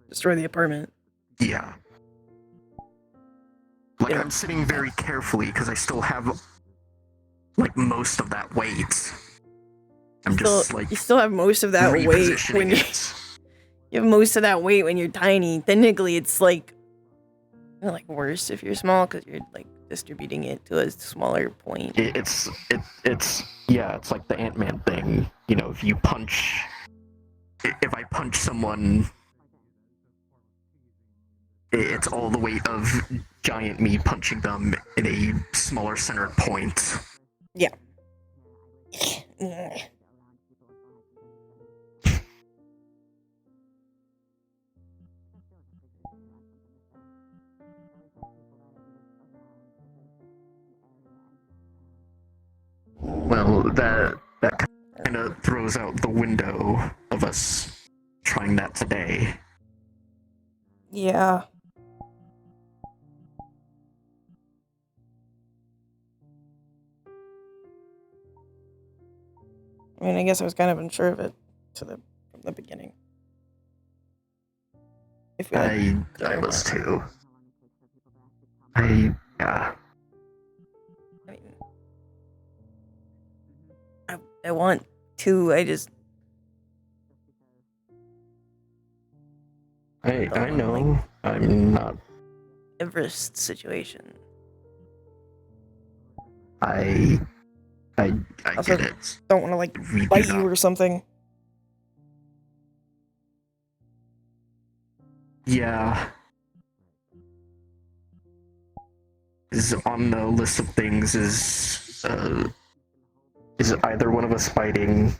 S1: Destroy the apartment.
S2: Yeah. Like,
S1: Yeah.
S2: I'm sitting very carefully because I still have, like, most of that weight. I'm just, like,
S1: You still have most of that weight when
S2: repositioning it.
S1: you have most of that weight when you're tiny. Technically, it's like worse if you're small because you're like distributing it to a smaller point.
S2: It's like the Ant-Man thing. You know, if I punch someone, it's all the weight of giant me punching them in a smaller centered point.
S1: Yeah.
S2: Well, that kind of throws out the window of us trying that today.
S1: Yeah. I mean, I guess I was kind of unsure of it from the beginning. If we, like,
S2: I was too. Yeah.
S1: I mean, I want to. I just.
S2: I know. I'm not.
S1: Everest situation.
S2: I
S1: Also,
S2: get it.
S1: don't want to like
S2: We do
S1: bite you
S2: not.
S1: or something.
S2: Yeah. Is on the list of things is either one of us fighting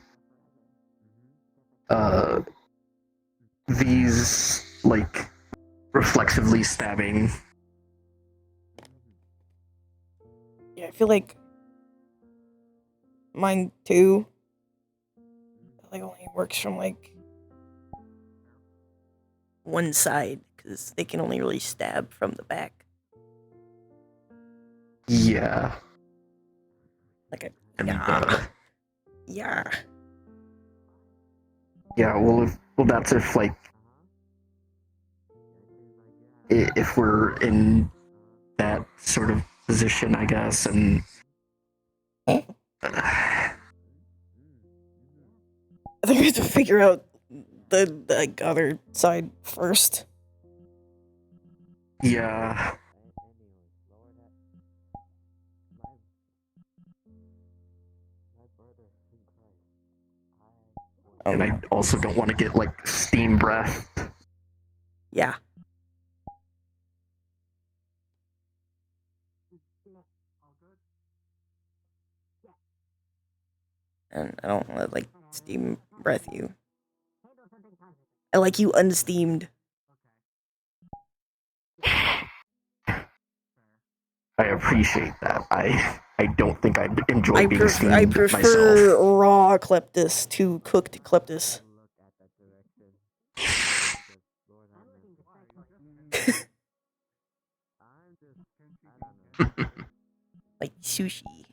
S2: these like reflexively stabbing.
S1: Yeah, I feel like mine too. Like only works from like one side because they can only really stab from the back.
S2: Yeah.
S1: Like a
S2: And,
S1: yeah.
S2: yeah, well, that's if, like, if we're in that sort of position, I guess, and
S1: I think we have to figure out the like, other side first.
S2: yeah. And I also don't want to get, like, steam breath.
S1: Yeah. And I don't want to, like, steam breath you. I like you unsteamed.
S2: I appreciate that. I don't think I'd enjoy being steamed
S1: I
S2: myself.
S1: prefer raw Kleptis to cooked Kleptis. Like sushi.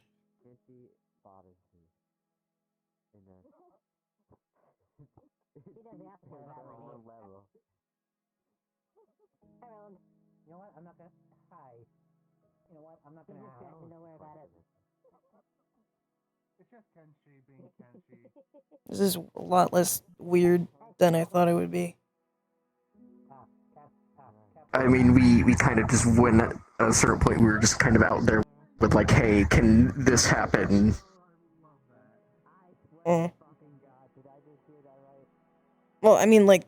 S5: You know what? I'm not gonna. Hi. You know what? I'm not gonna. Know where that is.
S8: It's just Kenshi being Kenshi.
S1: This is a lot less weird than I thought it would be.
S2: I mean, we kind of just went at a certain point. We were just kind of out there with, like, hey, can this happen?
S1: Well, I mean, like,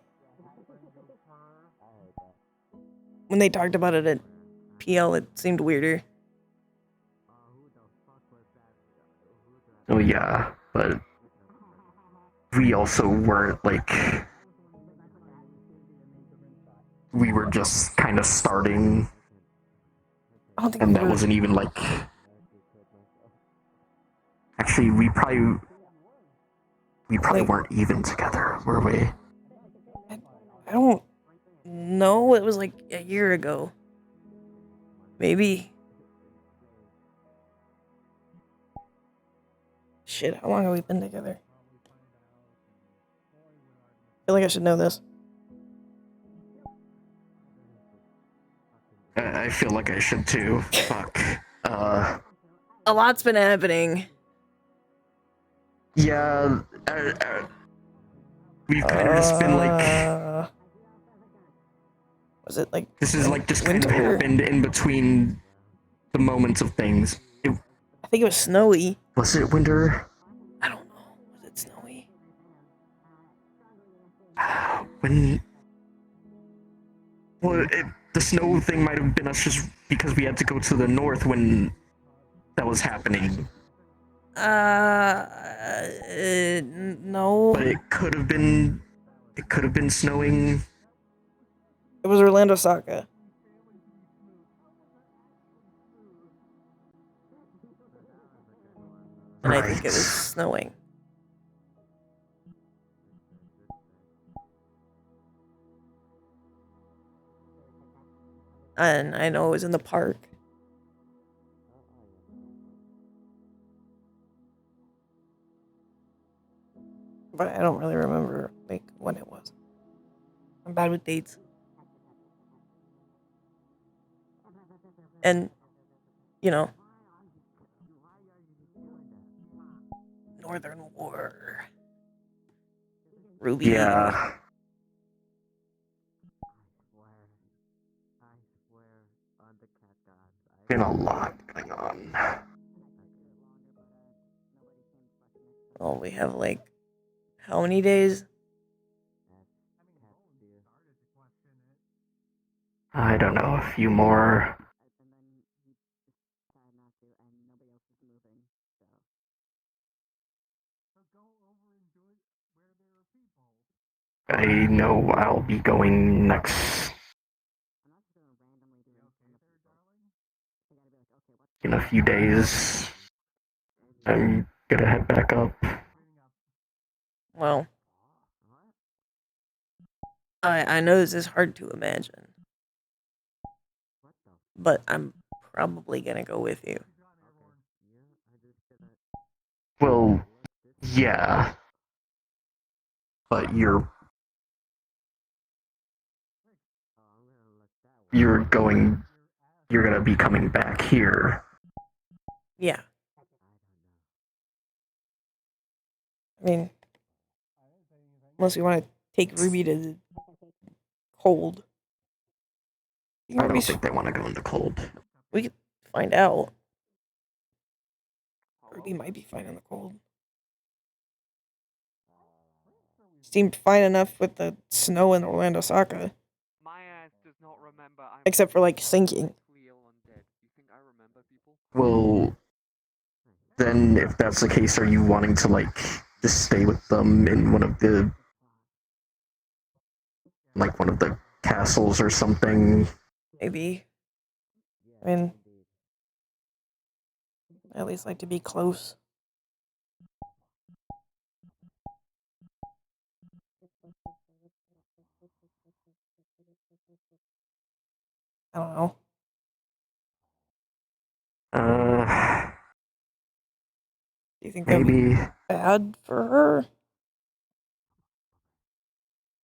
S1: when they talked about it at PL, it seemed weirder.
S2: Oh yeah, but we also weren't, like, we were just kind of starting,
S1: I don't think
S2: and
S1: we
S2: that
S1: were-
S2: wasn't even, like, actually, we probably
S1: Like-
S2: weren't even together, were we?
S1: I don't know. It was like a year ago. Maybe. Shit, how long have we been together? I feel like I should know this.
S2: I feel like I should too. Fuck.
S1: A lot's been happening.
S2: Yeah, we've kind of just been like,
S1: was it like
S2: this is like just kind of
S1: winter?
S2: happened in between the moments of things.
S1: I think it was snowy.
S2: Was it winter?
S1: I don't know. Was it snowy?
S2: When? Well, the snow thing might have been us just because we had to go to the north when that was happening.
S1: No.
S2: But it could have been. It could have been snowing.
S1: It was Orlando Saka. And I think it was snowing. And I know it was in the park. But I don't really remember, like, when it was. I'm bad with dates. And, you know, Northern War. Ruby.
S2: Yeah. Been a lot going on.
S1: Oh, we have, like, how many days?
S2: I don't know, a few more. I know I'll be going next in a few days. I'm gonna head back up.
S1: Well, I know this is hard to imagine. but I'm probably gonna go with you.
S2: Well, yeah. But you're gonna be coming back here.
S1: Yeah. I mean, unless we want to take Ruby to the cold.
S2: I don't think they want to go in the cold.
S1: We could find out. Ruby might be fine in the cold. Seemed fine enough with the snow in Orlando Saka.
S8: My ass does not remember.
S1: Except for, like, sinking.
S2: Well, then if that's the case, are you wanting to, like, just stay with them in one of the castles or something?
S1: Maybe. I mean, I at least like to be close. I don't know. Do you think that would be
S2: Maybe.
S1: bad for her?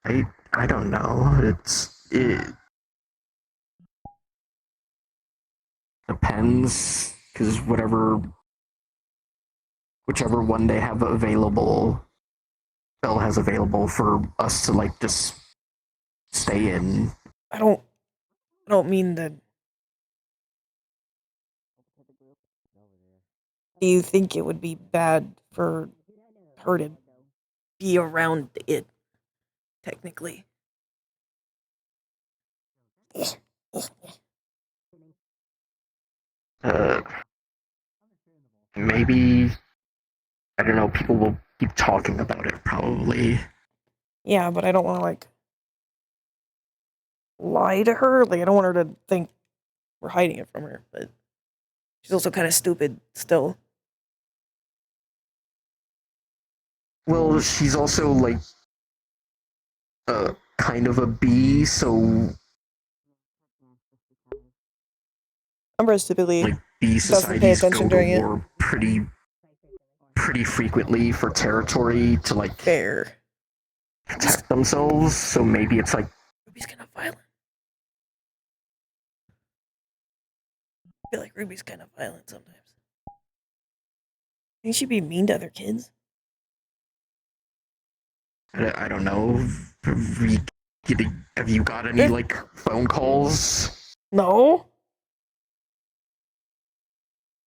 S2: I don't know. It depends, because whichever one they have available, Bell has available for us to, like, just stay in.
S1: I don't mean that. Do you think it would be bad for her to be around it, technically?
S2: Maybe, I don't know, people will keep talking about it, probably.
S1: Yeah, but I don't want to, like, lie to her. Like, I don't want her to think we're hiding it from her, but she's also kind of stupid still.
S2: Well, she's also, like, kind of a bee, so...
S1: Umbra typically
S2: like, bee
S1: doesn't pay
S2: societies go
S1: attention
S2: to
S1: during it.
S2: war pretty frequently for territory to, like,
S1: Fair.
S2: protect themselves, so maybe it's like...
S1: Ruby's kind of violent. I feel like Ruby's kind of violent sometimes. Think she'd be mean to other kids?
S2: I don't know. Have you got any, like, phone calls?
S1: No.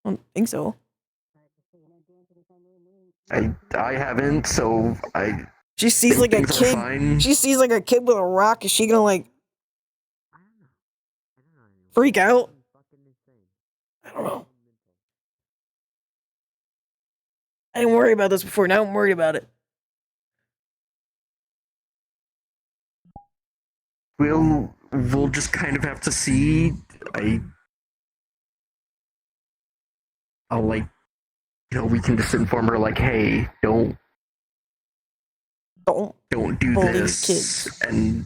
S1: I don't think so.
S2: I haven't, so I...
S1: She sees like a
S2: things are
S1: kid.
S2: fine.
S1: She sees like a kid with a rock. Is she gonna like freak out? I don't know. I didn't worry about this before. Now I'm worried about it.
S2: We'll just kind of have to see. I'll, like, you know, we can just inform her, like, hey, don't do
S1: bully
S2: this.
S1: kids.
S2: And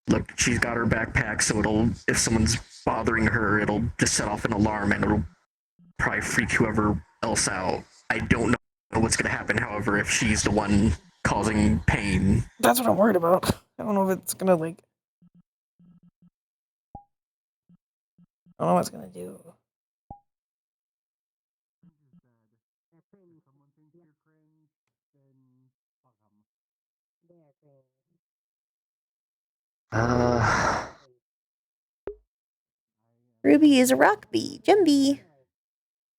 S2: look, she's got her backpack, so if someone's bothering her, it'll just set off an alarm and it'll probably freak whoever else out. I don't know what's gonna happen, however, if she's the one causing pain.
S1: That's what I'm worried about. I don't know if it's gonna like. I don't know what it's gonna do. Ruby is a rock bee. Gem bee.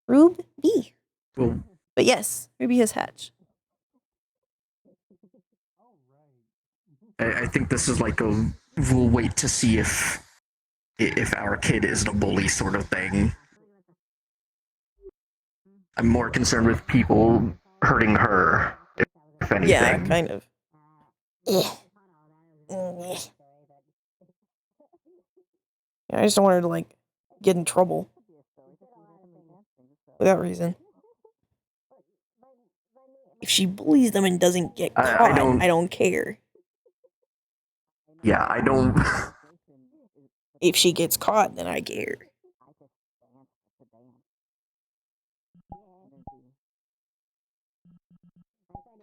S1: Rube bee.
S2: Well,
S1: but yes, Ruby has hatched.
S2: I think this is like we'll wait to see if our kid is the bully sort of thing. I'm more concerned with people hurting her, if anything.
S1: Yeah, kind of. Yeah, I just don't want her to like get in trouble for that reason. If she bullies them and doesn't get caught, I don't care.
S2: Yeah, I don't.
S1: If she gets caught, then I care.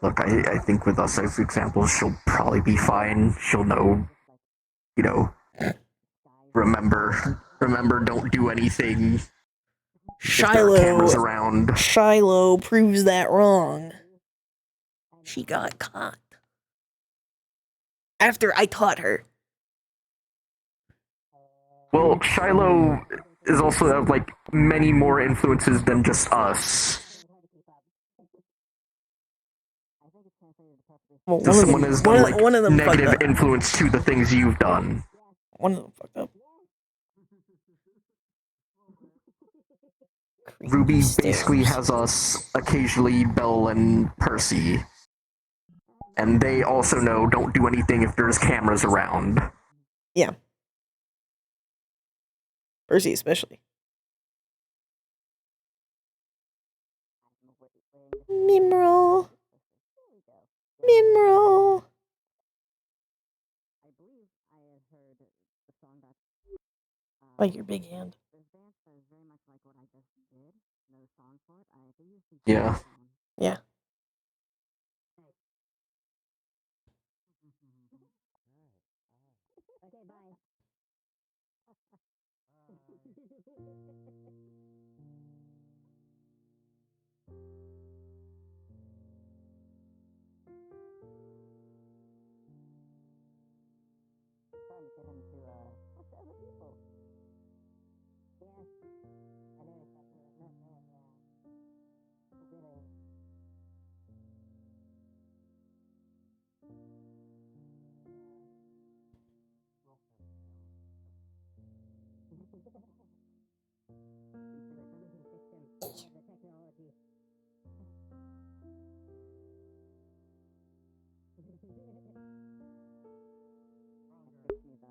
S2: Look, I think with us as examples, she'll probably be fine. She'll know, you know, remember, don't do anything if there are cameras around.
S1: Shiloh proves that wrong. She got caught. After I taught her.
S2: Well, Shiloh is also like many more influences than just us.
S1: Well,
S2: So someone has done like
S1: one of them
S2: negative influence to the things you've done.
S1: One of them fucked up.
S2: Ruby basically has us occasionally, Belle and Percy. And they also know don't do anything if there's cameras around.
S1: Yeah. Percy especially. Mimrel. Mimrel. Like your big hand.
S2: Yeah.
S1: Yeah.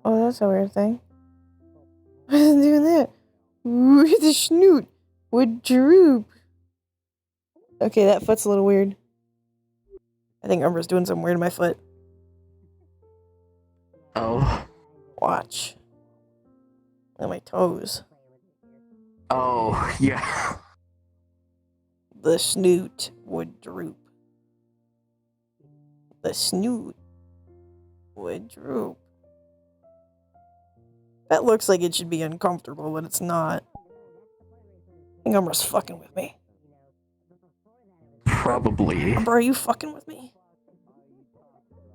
S1: Oh, that's a weird thing. I wasn't doing that. Ooh, the snoot would droop. Okay, that foot's a little weird. I think Umbra's doing something weird to my foot.
S2: Oh.
S1: Watch. On my toes.
S2: Oh, yeah.
S1: The snoot would droop. The snoot would droop. That looks like it should be uncomfortable, but it's not. I think Umbra's fucking with me.
S2: Probably.
S1: Umbra, are you fucking with me?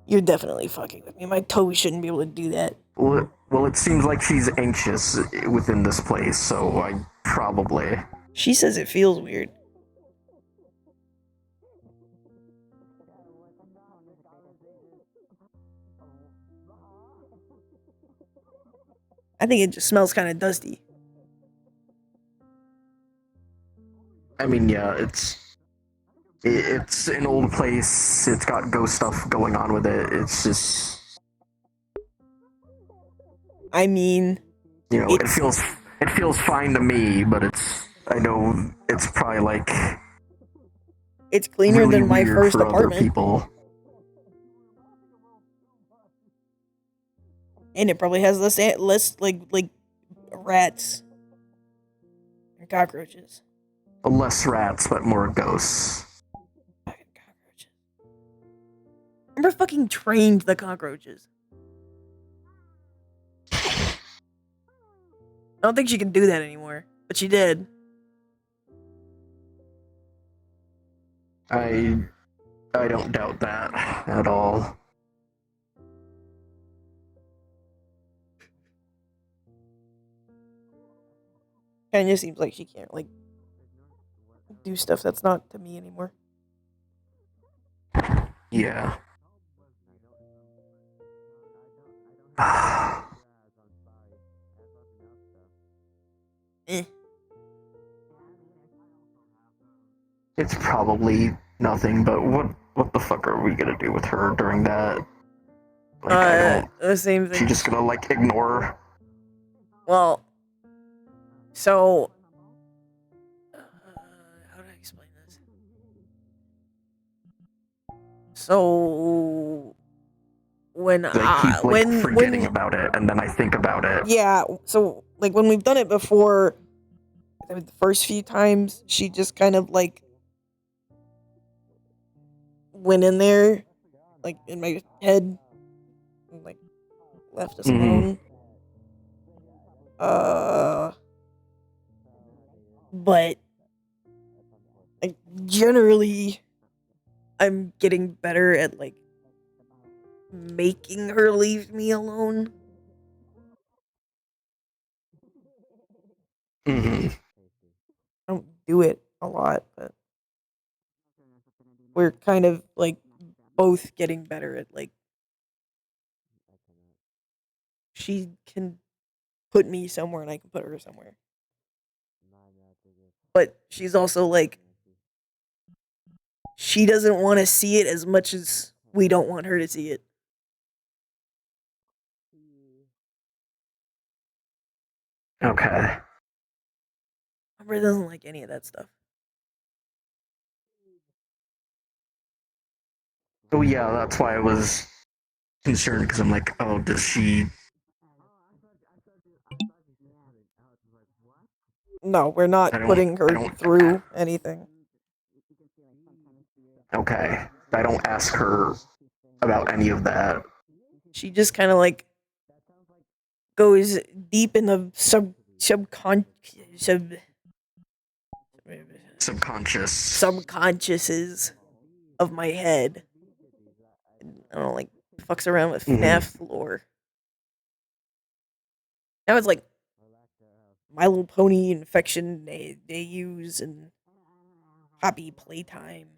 S1: You're definitely fucking with me. My toes shouldn't be able to do that.
S2: Well, it seems like she's anxious within this place, so I probably.
S1: She says it feels weird. I think it just smells kind of dusty.
S2: I mean, yeah, it's an old place. It's got ghost stuff going on with it. It's just,
S1: I mean,
S2: you know, it feels fine to me, but I know it's probably like
S1: it's cleaner
S2: really
S1: than my
S2: weird
S1: first
S2: for other
S1: apartment.
S2: people.
S1: And it probably has less like rats and cockroaches.
S2: Less rats, but more ghosts.
S1: Fucking cockroaches. Remember fucking trained the cockroaches. I don't think she can do that anymore, but she did.
S2: I don't doubt that at all.
S1: Kinda seems like she can't like do stuff that's not to me anymore.
S2: Yeah.
S1: Eh.
S2: It's probably nothing, but what the fuck are we gonna do with her during that? Like, I don't.
S1: The same thing.
S2: She's just gonna like ignore.
S1: Well, so how do I explain this? So when
S2: I keep like forgetting
S1: when
S2: about it, and then I think about it.
S1: yeah, so like when we've done it before, the first few times she just kind of like went in there, like in my head, and, like left us alone. But like generally, I'm getting better at like making her leave me alone. I don't do it a lot, but we're kind of like both getting better at like she can put me somewhere and I can put her somewhere. But she's also like she doesn't want to see it as much as we don't want her to see it.
S2: Okay.
S1: Amber doesn't like any of that stuff.
S2: Oh yeah, that's why I was concerned because I'm like, oh, does she?
S1: No, we're not putting her through anything.
S2: Okay, I don't ask her about any of that.
S1: She just kind of like goes deep in the subconsciouses of my head. And I don't like fucks around with FNAF lore. Now it's like My Little Pony infection they use and Happy Playtime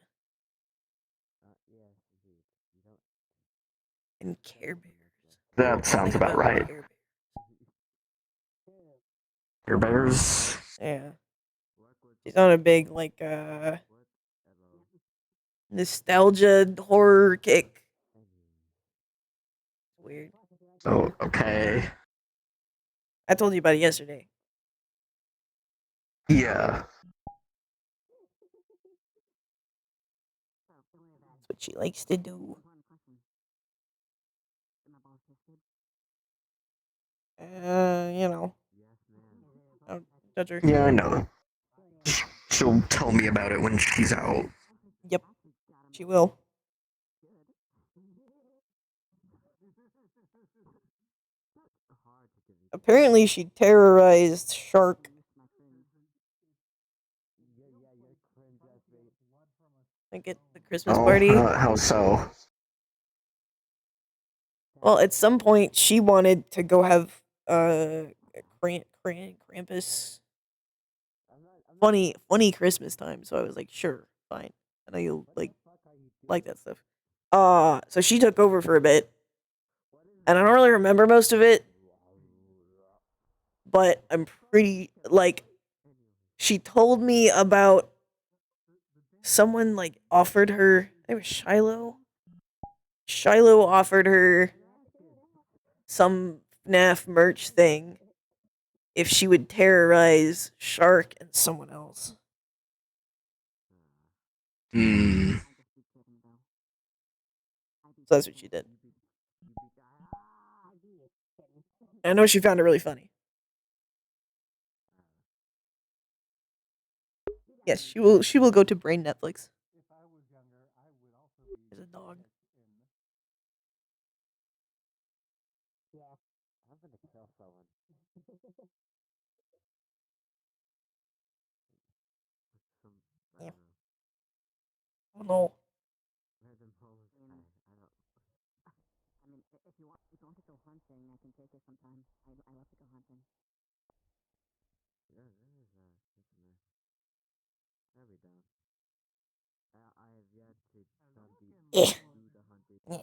S1: and Care Bears.
S2: That sounds about right. Care Bears.
S1: Yeah. She's on a big like nostalgia horror kick. Weird.
S2: Oh, okay.
S1: I told you about it yesterday.
S2: Yeah.
S1: That's what she likes to do. You know. Don't judge her.
S2: Yeah, I know. She'll tell me about it when she's out.
S1: Yep. She will. Apparently she terrorized Shark. Like at the Christmas party.
S2: How so?
S1: Well, at some point she wanted to go have Krampus funny Christmas time, so I was like, sure, fine. I know you like that stuff. So she took over for a bit. And I don't really remember most of it. But I'm pretty like she told me about someone like offered her it was Shiloh. Shiloh offered her some FNAF merch thing if she would terrorize Shark and someone else.
S2: Hmm.
S1: So that's what she did. I know she found it really funny. Yes, she will go to Brain Netflix. There's a dog. Yeah. Oh no. Yeah. Yeah.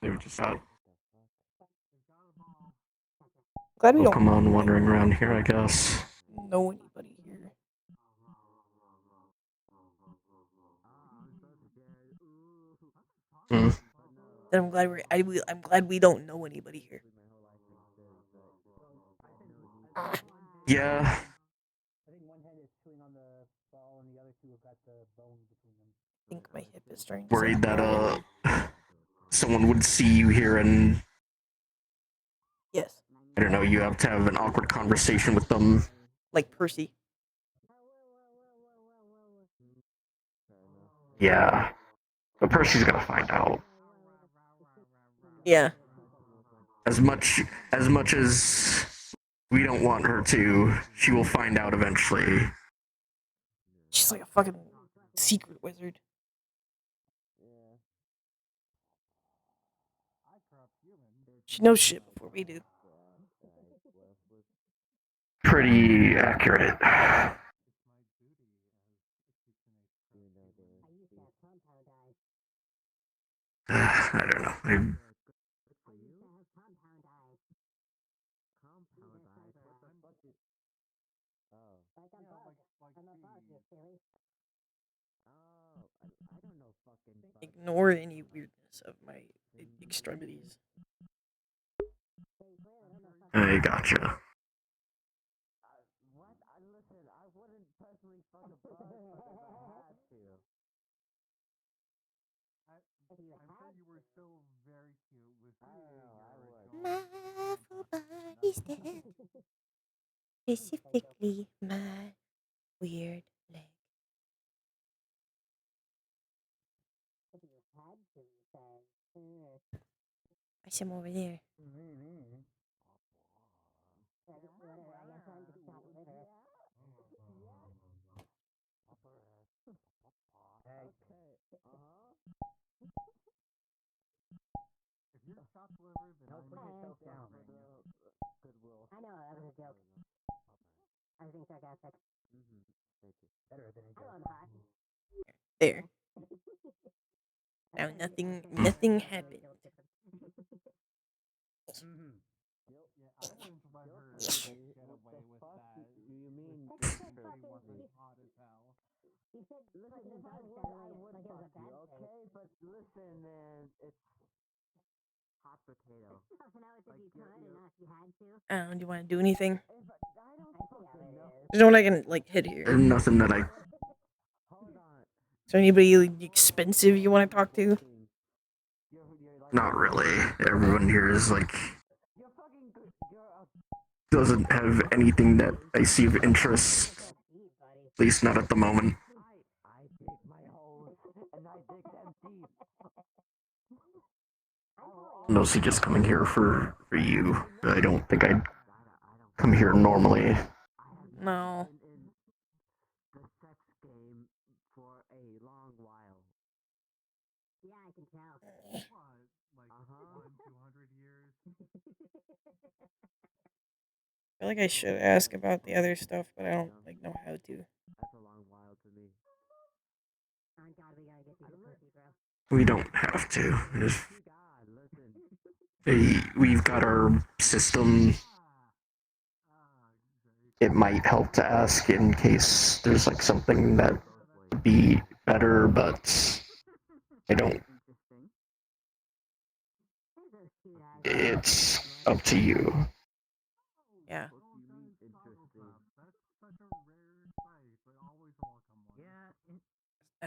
S2: They were just out.
S1: Glad we don't
S2: Pokemon wandering around here, I guess.
S1: know anybody here.
S2: Hmm.
S1: Then I'm glad we don't know anybody here.
S2: Yeah,
S5: I think one head is chewing on the ball, and the other two have got the bone between them.
S1: I think my hip is starting to
S2: worried
S1: sound
S2: that
S1: familiar.
S2: someone would see you here and
S1: Yes,
S2: I don't know, you have to have an awkward conversation with them.
S1: like Percy.
S2: Yeah. But Percy's gonna find out.
S1: Yeah.
S2: As much as we don't want her to, she will find out eventually.
S1: She's like a fucking secret wizard. She knows shit before we do.
S2: Pretty accurate. I don't know.
S1: Ignore any weirdness of my extremities.
S2: I gotcha.
S1: My full body's dead. Specifically, my weird leg. I see him over there. There. Now nothing happened. Do you want to do anything? There's no one I can like hit here.
S2: There's nothing that I.
S1: Is there anybody like, expensive you want to talk to?
S2: Not really. Everyone here is like. Doesn't have anything that I see of interest. At least not at the moment. Mostly just coming here for you. I don't think I'd come here normally.
S1: No. I feel like I should ask about the other stuff, but I don't like know how to.
S2: We don't have to. We've got our system. It might help to ask in case there's like something that would be better, but I don't. It's up to you.
S1: Yeah. I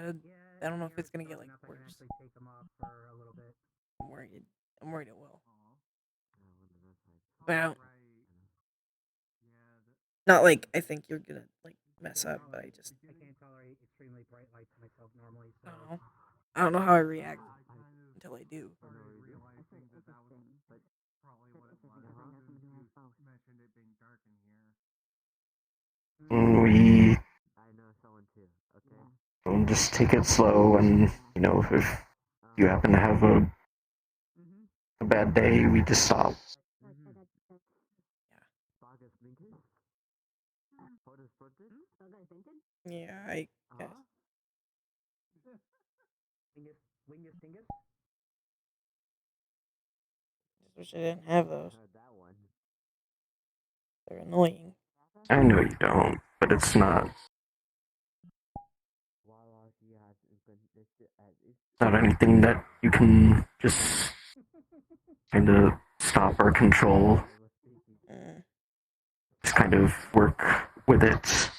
S1: don't know if it's gonna get like worse. I'm worried. I'm worried it will. But I don't, not like I think you're gonna like mess up, but I just
S5: I can't tolerate extremely bright lights myself normally, so
S1: I don't know how I react until I do.
S2: We will just take it slow, and you know, if you happen to have a bad day, we just stop.
S1: Yeah, I guess. Just wish I didn't have those. They're annoying.
S2: I know you don't, but it's not anything that you can just kind of stop or control, just kind of work with it.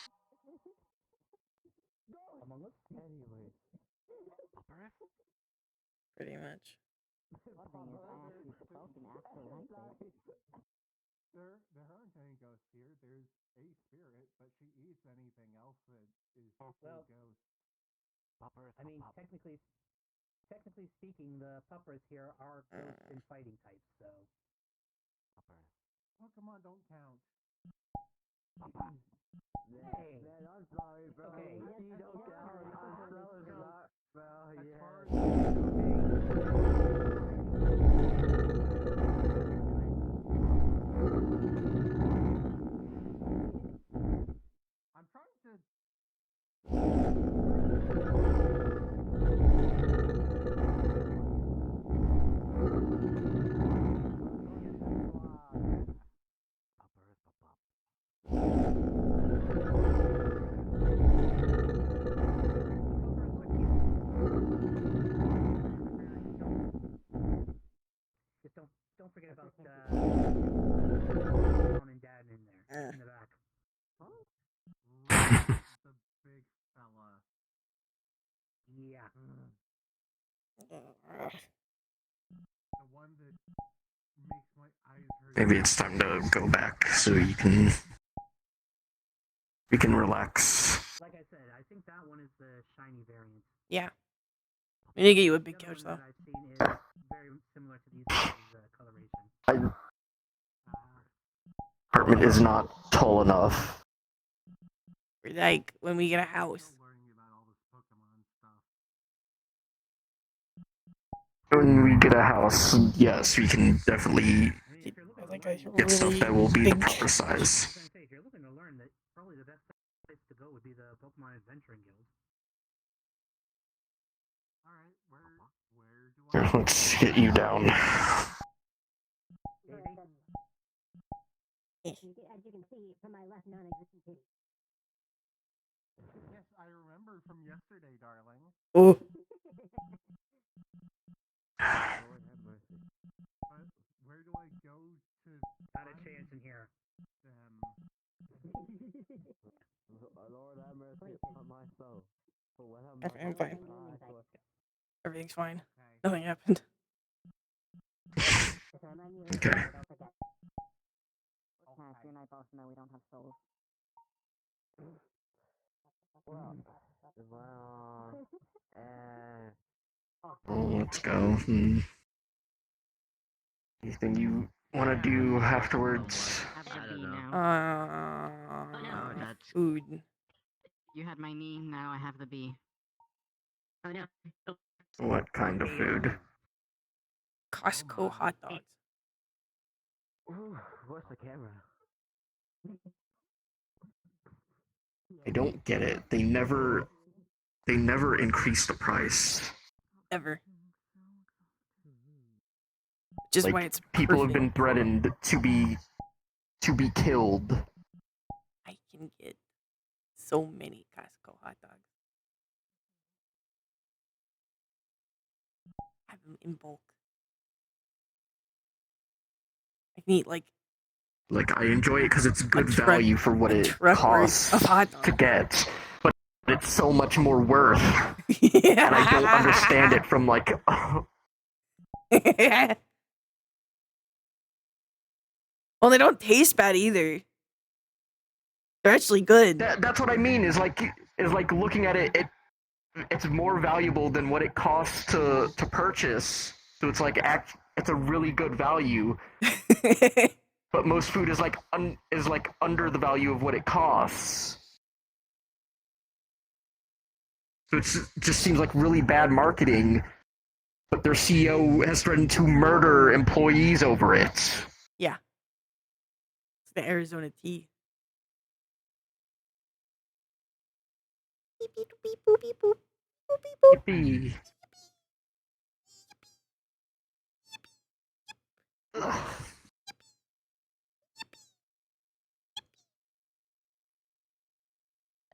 S1: Pretty much.
S13: There aren't any ghosts here. There's a spirit, but she eats anything else that is a ghost.
S5: I mean, technically speaking, the puppers here are ghost and fighting types, so.
S13: Pokemon don't count.
S5: Hey,
S12: Man, I'm sorry, bro.
S5: okay.
S12: You don't count. I'm so sorry, bro.
S13: As
S12: Yeah.
S13: far as I'm trying to.
S5: Just don't forget about mom and dad in there in the back.
S13: The big fella.
S5: Yeah.
S13: The one that makes my eyes hurt.
S2: Maybe it's time to go back so you can relax.
S5: Like I said, I think that one is the shiny variant.
S1: Yeah. We need to get you a big
S5: The other
S1: couch
S5: one
S1: though.
S5: that I've seen is very similar to these guys' coloration.
S2: My apartment is not tall enough.
S1: Like when we get a house.
S13: Learning about all this Pokemon stuff.
S2: When we get a house, yes, we can definitely
S1: I think I
S2: get stuff
S1: really
S2: that will be the
S1: big.
S2: proper size.
S5: I was gonna say, if you're looking to learn, that probably the best place to go would be the Pokemon Adventuring Guild.
S13: Alright, where do
S2: Here, let's get you down.
S11: As you can see from my left non-existent titty.
S13: Yes, I remember from yesterday, darling.
S1: Oh.
S12: Lord have mercy.
S13: But where do I go to
S5: Not a
S13: find
S5: chance in here.
S13: them?
S12: Lord have mercy on my soul. For what
S1: Okay, I'm fine.
S12: for.
S1: Everything's fine.
S13: Okay.
S1: Nothing happened.
S2: Okay.
S11: You and I both know we don't have souls.
S12: Well,
S2: Let's go. Anything you want to do afterwards?
S11: Have
S12: I
S11: the
S12: don't
S11: bee
S12: know.
S11: now.
S12: that's
S1: Food.
S11: You had my knee, now I have the bee. Oh no.
S2: What kind of food?
S1: Costco hot dogs.
S12: Ooh, where's the camera?
S2: I don't get it. They never increase the price.
S1: Ever. Which is
S2: Like,
S1: why it's
S2: people have
S1: perfect.
S2: been threatened to be killed.
S1: I can get so many Costco hot dogs. Have them in bulk. I can eat like
S2: I enjoy it because it's good
S1: truck-
S2: value for what
S1: a
S2: it
S1: truck worth
S2: costs
S1: of hot
S2: to
S1: dogs.
S2: get, but it's so much more worth,
S1: Yeah.
S2: and I don't understand it from
S1: Well, they don't taste bad either. They're actually good.
S2: That's what I mean. Is like looking at it. It's more valuable than what it costs to purchase. So it's like it's a really good value. But most food is like under the value of what it costs. So it just seems like really bad marketing. But their CEO has threatened to murder employees over it.
S1: Yeah. It's the Arizona tea. Beep, beep, beep, boop, beep, boop. Boop, beep, boop.
S2: Yippee. Ugh.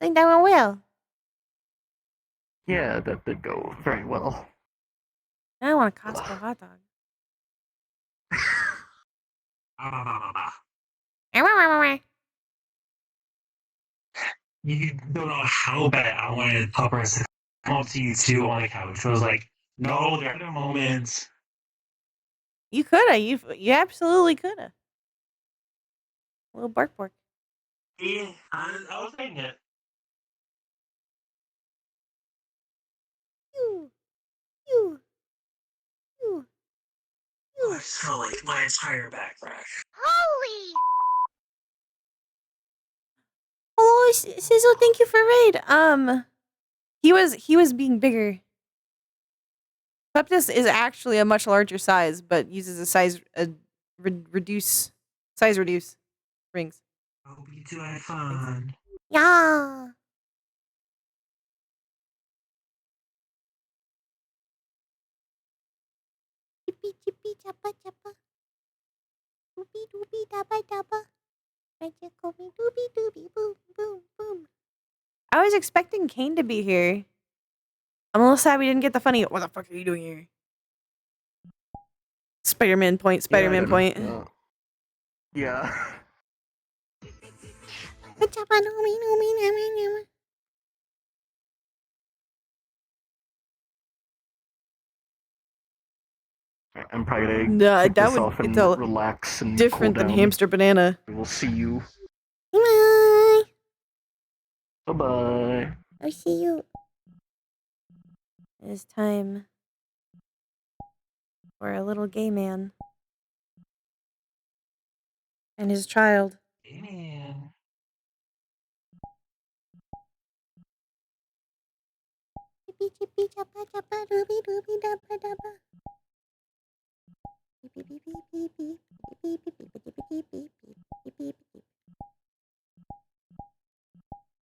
S1: I think that went well.
S2: Yeah, that did go very well.
S1: I want a Costco hot dog.
S14: You don't know how bad I wanted Puppers to come up to you too on the couch. I was like, no, there are moments.
S1: You coulda. You absolutely coulda. Little bark bark.
S14: Yeah, I was thinking it.
S1: You. You. You.
S14: I just felt like my entire backpack.
S3: Holy!
S1: Hello, Sizzle. Thank you for raid. He was being bigger. Peptus is actually a much larger size, but uses a size reduce rings.
S14: Hope you two had fun.
S1: Yeah. Chippy chippy chappa chappa. Doopy doopy dabba dabba. Magic me doopy doopy boom boom boom. I was expecting Kane to be here. I'm a little sad we didn't get the funny. What the fuck are you doing here? Spider-Man point. Spider-Man point.
S2: Yeah. I'm probably gonna
S1: Nah,
S2: kick
S1: that
S2: this
S1: would
S2: off and
S1: it's all
S2: relax and
S1: different
S2: cool
S1: than
S2: down.
S1: hamster banana.
S2: We'll see you.
S1: Bye.
S2: Bye bye.
S1: I'll see you. It is time for a little gay man and his child.
S14: Man.
S1: Chippy chippy chappa chappa doobie doobie dabba dabba. Beep beep beep beep beep beep beep beep beep beep beep beep beep.